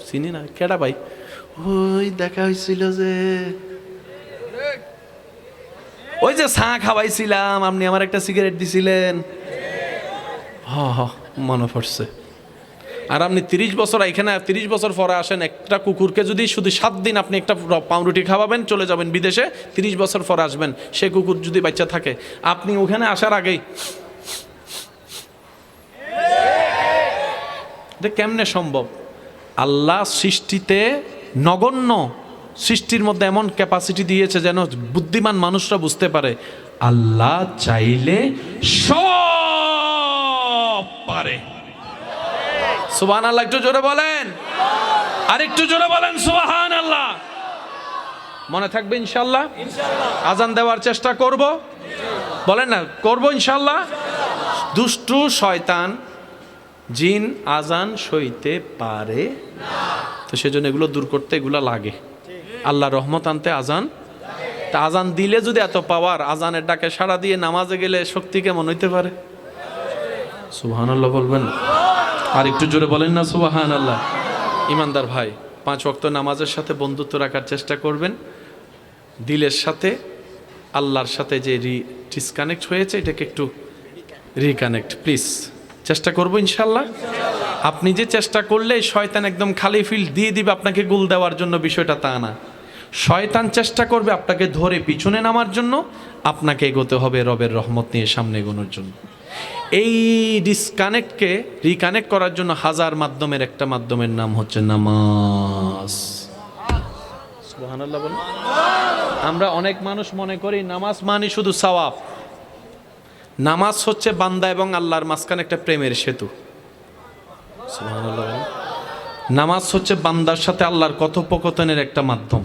চিনি না কেডা ভাই, ওই দেখা হয়েছিল যে ওই যে চা খাওয়াইছিলাম, আপনি আমার একটা সিগারেট দিছিলেন, মনে পড়ছে। আর আপনি 30 বছর এখানে, 30 বছর পরে আসেন, একটা কুকুরকে যদি শুধু 7 দিন আপনি একটা পাউরুটি খাওয়াবেন, চলে যাবেন বিদেশে, 30 বছর পরে আসবেন, সে কুকুর যদি বাচ্চা থাকে, আপনি ওখানে আসার আগেই এটা কেমনে সম্ভব? আল্লাহ সৃষ্টিতে নগণ্য সৃষ্টির মধ্যে এমন ক্যাপাসিটি দিয়েছে যেন বুদ্ধিমান মানুষরা বুঝতে পারে, আল্লাহ চাইলে সব পারে। সুবহানাল্লাহ, একটু জোরে বলেন, আর একটু জোরে বলেন সুবহানাল্লাহ। মনে থাকবে ইনশাআল্লাহ? আজান দেওয়ার চেষ্টা করব, বলেন না, করব ইনশাআল্লাহ। দুষ্টু শয়তান জিন আজান সইতে পারে না, তো সেজন্য এগুলো দূর করতে এগুলো লাগে। আল্লাহ রহমত আনতে আজান, তা আজান দিলে যদি এত পাওয়ার, আজানের ডাকে সাড়া দিয়ে নামাজে গেলে শক্তি কেমন হইতে পারে? সুবহানাল্লাহ বলবেন, আর একটু জোরে বলেন না সুবহানাল্লাহ। ইমানদার ভাই, 5 ওয়াক্ত নামাজের সাথে বন্ধুত্ব রাখার চেষ্টা করবেন। দিলের সাথে আল্লাহর সাথে যে ডিসকানেক্ট হয়েছে, এটাকে একটু রিকানেক্ট প্লিজ চেষ্টা করবো ইনশাল্লাহ। আপনি যে চেষ্টা করলে শয়তান একদম খালি ফিল্ড দিয়ে দিবে আপনাকে গোল দেওয়ার জন্য, বিষয়টা তা না। শয়তান চেষ্টা করবে আপনাকে ধরে পিছনে নামার জন্য, আপনাকে এগোতে হবে রবের রহমত নিয়ে সামনে এগোনোর জন্য। এই ডিসকানেক্টকে রিকানেক্ট করার জন্য হাজার মাধ্যমের একটা মাধ্যমের নাম হচ্ছে নামাজ। সুবহানাল্লাহ বলুন। আমরা অনেক মানুষ মনে করি নামাজ মানে শুধু সওয়াব। নামাজ হচ্ছে বান্দা এবং আল্লাহর মাঝখানে একটা প্রেমের সেতু। সুবহানাল্লাহ বলুন। নামাজ হচ্ছে বান্দার সাথে আল্লাহর কথোপকথনের একটা মাধ্যম।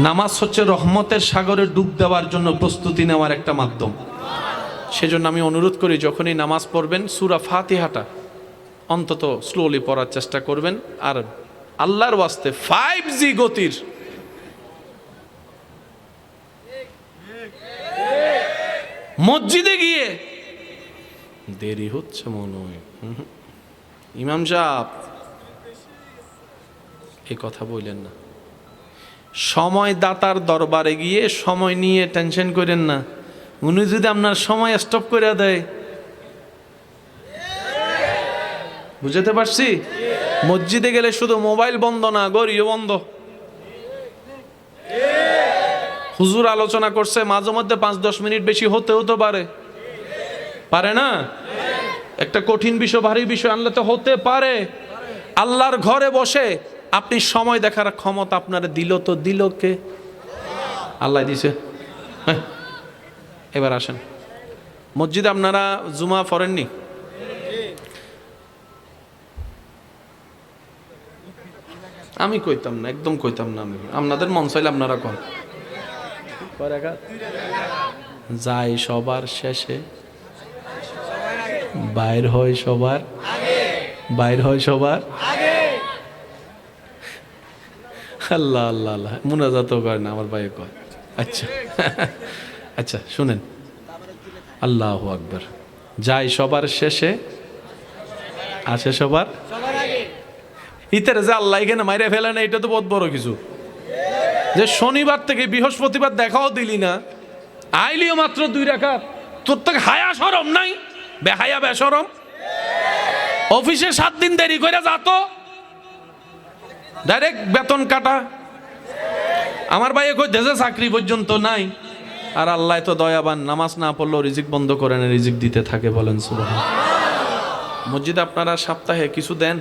নামাজ হচ্ছে রহমতের সাগরে ডুব দেওয়ার জন্য প্রস্তুতি নেওয়ার একটা মাধ্যম। সেজন্য আমি অনুরোধ করি, যখনই নামাজ পড়বেন সূরা ফাতিহাটা অন্তত স্লোলি পড়ার চেষ্টা করবেন। আর আল্লাহর ওয়াস্তে 5G গতির মসজিদে গিয়ে দেরি হচ্ছে মনে হয়, ইমাম সাহেব এই কথা বললেন না। সময় দাতার দরবারে গিয়ে সময় নিয়ে টেনশন করেন না, উনি যদি আপনার সময় স্টপ করে দেয়, বুঝতে পারছি? মসজিদে গেলে শুধু মোবাইল বন্ধ না, ঘড়িও বন্ধ। হুজুর আলোচনা করছে, মাঝে মধ্যে 5-10 মিনিট বেশি হতেও তো পারে, পারে না? একটা কঠিন বিষয়, ভারী বিষয় আনলে তো হতে পারে। আল্লাহর ঘরে বসে আপনি সময় দেখার ক্ষমতা আপনারা দিল তো দিল কে? আল্লাহ দিছে। হ্যাঁ, এবার আসেন, মসজিদে আপনারা জুমা পড়েননি? আমি কইতাম না, একদম কইতাম না। আমি আপনাদের মন চাইলে আপনারা কন। যাই সবার শেষে, বাইর হয় সবার, বাইর হয় সবার। আল্লাহ আল্লাহ আল্লাহ, মুনাজাতও করে না আমার ভাই কয়। আচ্ছা আচ্ছা, শুনেন, আল্লাহু আকবার। যাই সবার শেষে, আসে সবার। ইতারে যে আল্লাহ এখানে মাইরে ফেলে না, এটা তো বহুত বড় কিছু। যে শনিবার থেকে বৃহস্পতিবার দেখাও দিলি না, আইলিও মাত্র 2 রাকাত, তোর থেকে হায়া শরম নাই? বেহায়া বেশরম। অফিসে 7 দিন দেরি করে যাতো, ডাইরেক্ট বেতন কাটা। আমার ভাই কই দেশে চাকরি পর্যন্ত নাই, আর আল্লাহ তো দয়াবান, নামাজ না পড়লেও রিজিক বন্ধ করে না, রিজিক দিতে থাকে। বলেন সুবহান। মসজিদে আপনারা সপ্তাহে কিছু দেন?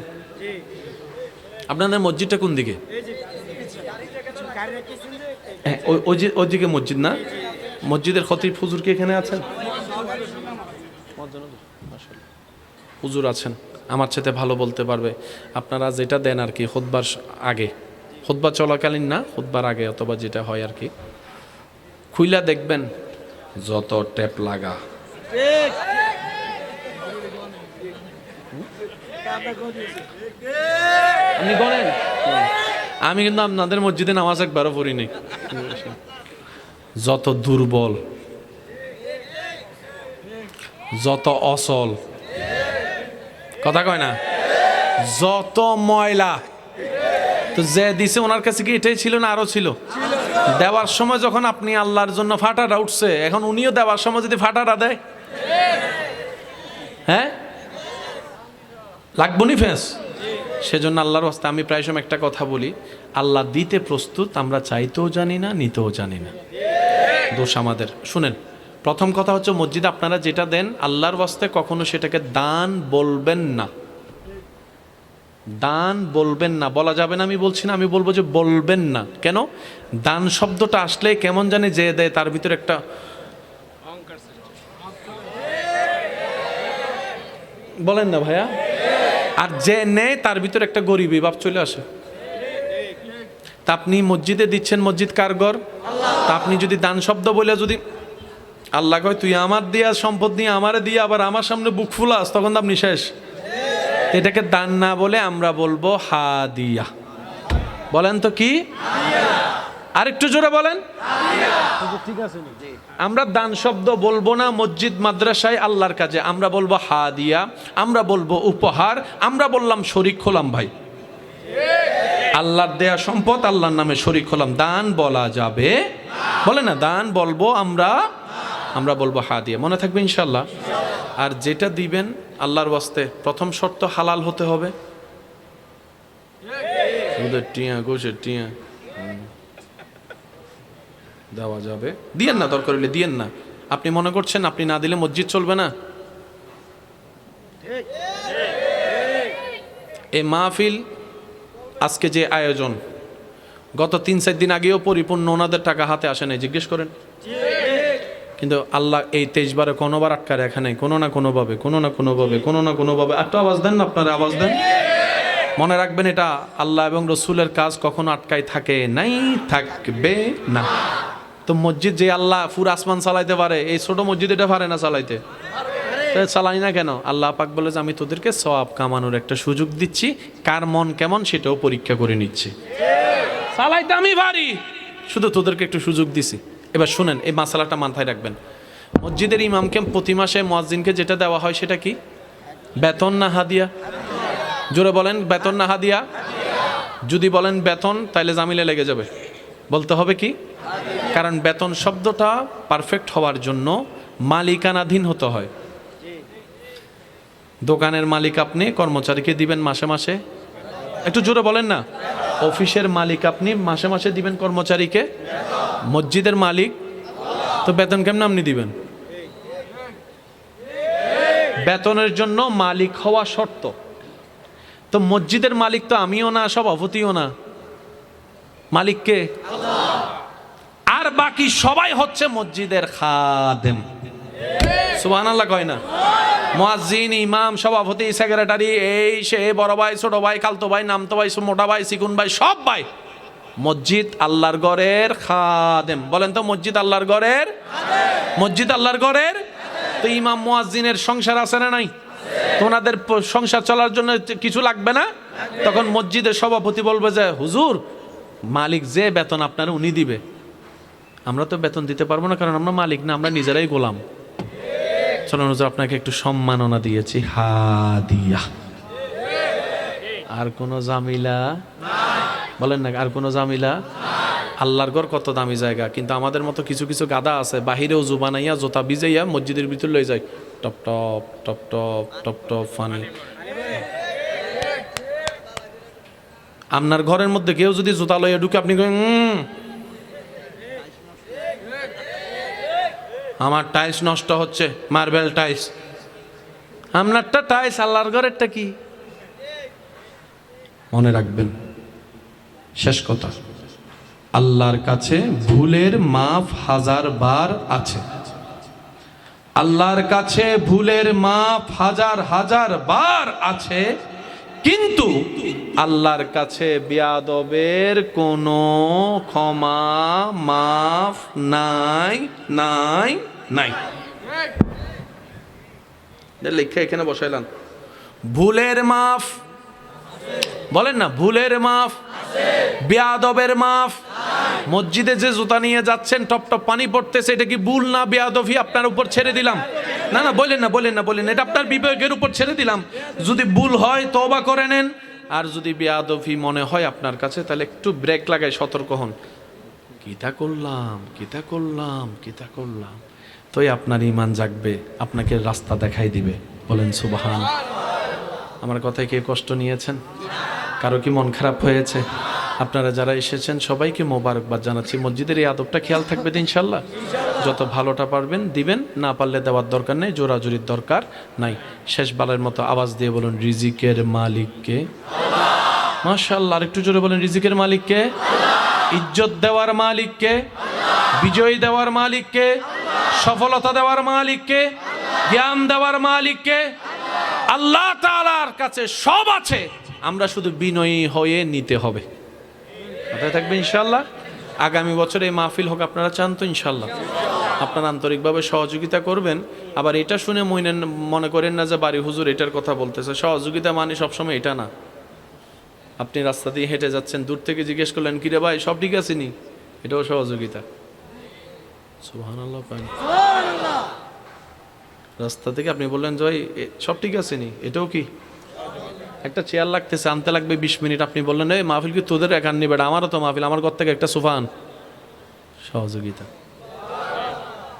আপনাদের মসজিদটা কোন দিকে? ওইদিকে মসজিদ না? মসজিদের খতিব হুজুর কি এখানে আছেন? হুজুর আছেন, আমার সাথে ভালো বলতে পারবে। আপনারা যেটা দেন আর কি, খুতবার আগে, খুতবা চলাকালীন না, খুতবার আগে অথবা যেটা হয় আর কি, খুইলা দেখবেন যত ট্যাপ লাগা। আপনি করেন? আমি কিন্তু আপনাদের মসজিদে নামাজ একবারও পড়িনি। যত দুর্বল, যত অচল, কথা কয় না, যত ময়লা। তো যে দিছে ওনার কাছে কি এটাই ছিল না আরো ছিল? দেওয়ার সময় যখন আপনি আল্লাহর জন্য ফাটাটা উঠছে, এখন উনিও দেওয়ার সময় যদি ফাটাটা দেয়, হ্যাঁ লাগবো নি ফেস? সেজন্য আল্লাহর রাস্তায় আমি প্রায় সময় একটা কথা বলি, আল্লাহ দিতে প্রস্তুত, আমরা চাইতেও জানি না, নিতেও জানি না। দোষ আমাদের। শুনেন, প্রথম কথা হচ্ছে মসজিদে আপনারা যেটা দেন আল্লাহর ওয়াস্তে কখনো সেটাকে দান বলবেন না। দান বলবেন না, বলা যাবে না আমি বলছি না, আমি বলবো যে বলবেন না। কেন? দান শব্দটা আসলে কেমন জানি যে দেয় তার ভিতরে একটা বলেন না ভাইয়া, আর যে নেয় তার ভিতরে একটা গরিবী ভাব চলে আসে। তা আপনি মসজিদে দিচ্ছেন, মসজিদ কার ঘর? তা আপনি যদি দান শব্দ বলে যদি আল্লাহ কয় তুই আমার দিয়া সম্পদ নিয়ে আমারে দিয়ে আবার আমার সামনে বুক ফুলাস, তখন তো আপনি শেষ। এটাকে দান না বলে আমরা বলবো হাদিয়া। বলেন তো কি? আরেকটু জোরে বলেন। ঠিক আছে, আমরা দান শব্দ বলবো না মসজিদ মাদ্রাসায় আল্লাহর কাজে, আমরা বলবো হাদিয়া, আমরা বলবো উপহার, আমরা বললাম শরীক হলাম ভাই, আল্লাহর দেয়া সম্পদ আল্লাহর নামে শরীক হলাম। দান বলা যাবে, বলে না, দান বলবো আমরা বলবো হাদিয়া। মনে থাকবে ইনশাল্লাহ। আর যেটা দিবেন আল্লাহর ওয়াস্তে প্রথম শর্ত হালাল হতে হবে। টিয়া গোশের টিয়া দেওয়া যাবে, দিয়েন না, দরকার হলে দিয়েন না। আপনি মনে করছেন আপনি না দিলে মসজিদ চলবে না? এই মাহফিল আজকে যে আয়োজন, গত 3-4 দিন আগেও পরিপূর্ণ ওনাদের টাকা হাতে আসে নাই, জিজ্ঞেস করেন। কিন্তু আল্লাহ এই 23 বারে কোনোবার আটকা রেখা নেই, কোনো না কোনোভাবে একটা আওয়াজ দেন না, আপনারা আওয়াজ দেন। মনে রাখবেন, এটা আল্লাহ এবং রসুলের কাজ, কখনো আটকাই থাকে নাই, থাকবে না। তো মসজিদ যে আল্লাহ পুরো আসমান চালাইতে পারে, এই ছোট মসজিদ এটা পারে না চালাইতে? চালাই না কেন? আল্লাহ পাক বলে যে আমি তোদেরকে সওয়াব কামানোর একটা সুযোগ দিচ্ছি, কার মন কেমন সেটাও পরীক্ষা করে নিচ্ছি। চালাইতে আমি পারি, শুধু তোদেরকে একটু সুযোগ দিছি। এবার শুনেন, এই মাসালাটা মাথায় রাখবেন। মসজিদের ইমামকে প্রতি মাসে মুয়াজ্জিনকে যেটা দেওয়া হয় সেটা কি? বেতন না হাদিয়া? জোরে বলেন, বেতন না হাদিয়া? যদি বলেন বেতন, তাহলে জামিলে লেগে যাবে। বলতে হবে কি? কারণ বেতন শব্দটা পারফেক্ট হওয়ার জন্য মালিকানাধীন হতে হয়। দোকানের মালিক আপনি, কর্মচারীকে দিবেন মাসে মাসে, একটু জোরে বলেন না। অফিসের মালিক আপনি, মাসে মাসে দিবেন কর্মচারীকে। মসজিদের মালিক, তো বেতন কেমন আপনি দিবেন? বেতনের জন্য মালিক হওয়া শর্ত। তো মসজিদের মালিক তো আমিও না, সভাপতিও না, মালিক কে? আর বাকি সবাই হচ্ছে মসজিদের খাদেম। সুবহানাল্লাহ কয় না? মুয়াজ্জিন, ইমাম, সভাপতি, সেক্রেটারি, এই সে, বড় ভাই, ছোট ভাই, খালতো ভাই, নামতো ভাই, মোটা ভাই, চিকুন ভাই, সব ভাই মসজিদ আল্লাহর ঘরের খাদেম। বলেন তো, মসজিদ আল্লাহর ঘরের, মসজিদ আল্লাহর ঘরের। তো ইমাম মুয়াজ্জিনের সংসার আছে না নাই? তো ওনাদের সংসার চলার জন্য কিছু লাগবে না? তখন মসজিদের সভাপতি বলবে যে হুজুর, মালিক যে বেতন আপনার উনি দিবে, আমরা তো বেতন দিতে পারবো না, কারণ আমরা মালিক না, আমরা নিজেরাই গোলাম। চলুন হুজুর, আপনাকে একটু সম্মাননা দিয়েছি, হাদিয়া। আর কোনো জামিলা? বলেন না, আর কোনো জামিলা? আল্লাহর ঘর কত দামি জায়গা, কিন্তু আমাদের মতো কিছু কিছু গাদা আছে, বাহিরেও জু বানাইয়া জোতা ভিজাইয়া মসজিদের ভিতর লয়ে যায়, top top top top top top funny. আপনার ঘরের মধ্যে কেউ যদি জুতা লইয়া ঢুকে, আপনি আমার টাইলস নষ্ট হচ্ছে, মার্বেল টাইলস। আপনারটা টাইলস, আল্লাহর ঘরেরটা কি? মনে রাখবেন, শেষ কথা, আল্লাহর কাছে ভুলের মাফ 1000 বার আছে। আল্লাহর কাছে ভুলের মাফ 1000 বার আছে, কিন্তু আল্লাহর কাছে বেয়াদবের কোনো ক্ষমা মাফ নাই নাই নাই। লেখা এখানে বসাইলাম, ভুলের মাফ। বলেন না, ভুলের মাফ, বেয়াদবের মাফ। মসজিদে যে জুতা নিয়ে যাচ্ছেন, টপ টপ পানি পড়তেছে, এটা কি ভুল না বেয়াদবি? আপনার উপর ছেড়ে দিলাম। না না, বলেন না, বলেন না, বলেন, এটা আপনার বিবেকের উপর ছেড়ে দিলাম। যদি ভুল হয় তওবা করে নেন, আর যদি বেয়াদবি মনে হয় আপনার কাছে, তাহলে একটু ব্রেক লাগাই সতর্ক হন। কিতা করলাম, কিতা করলাম, কিতা করলাম, তোই আপনার ঈমান জাগবে, আপনাকে রাস্তা দেখাই দিবে। বলেন সুবহান। আমার কথায় কে কষ্ট নিয়েছেন? কারো কি মন খারাপ হয়েছে? আপনারা যারা এসেছেন সবাইকে মোবারকবাদ জানাচ্ছি। মসজিদের এই আদবটা খেয়াল থাকবে তো ইনশাল্লাহ। যত ভালোটা পারবেন দিবেন, না পারলে দেওয়ার দরকার নেই, জোরাজুরির দরকার নাই। শেষ বারের মতো আওয়াজ দিয়ে বলুন, রিজিকের মালিককে। মাশাআল্লাহ, আরেকটু জোরে বলেন, রিজিকের মালিককে। ইজ্জত দেওয়ার মালিককে, বিজয় দেওয়ার মালিককে, সফলতা দেওয়ার মালিককে, জ্ঞান দেওয়ার মালিককে। আল্লাহ তাআলার কাছে সব আছে, আমরা শুধু বিনয়ী হয়ে নিতে হবে। কথায় থাকবে ইনশাআল্লাহ। আগামী বছর এই মাহফিল হোক, আপনারা চান তো ইনশাআল্লাহ? আপনারা আন্তরিকভাবে সহযোগিতা করবেন। আবার এটা শুনে মনে করেন না যে বাড়ি হুজুর এটার কথা বলতেছে। সহযোগিতা মানে সবসময় এটা না। আপনি রাস্তা দিয়ে হেঁটে যাচ্ছেন, দূর থেকে জিজ্ঞেস করলেন, কিরে ভাই সব ঠিক আছে নি? এটাও সহযোগিতা। সুবহানাল্লাহ। রাস্তা থেকে আপনি বললেন জয় সব ঠিক আছে নি, এটাও কি? একটা চেয়ার লাগতেছে, আনতে লাগবে 20 মিনিট, আপনি বললেন এই মাহফিল কি তোদের একান নিবে, আমারও তো মাহফিল, আমার ঘর থেকে একটা সোফা আন। সহযোগিতা,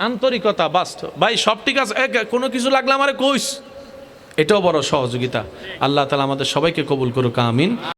আন্তরিকতা, বাস্তব। ভাই সব ঠিক আছে, কোনো কিছু লাগলে আমারে কইস, এটাও বড় সহযোগিতা। আল্লাহ তাআলা আমাদের সবাইকে কবুল করুক, আমিন।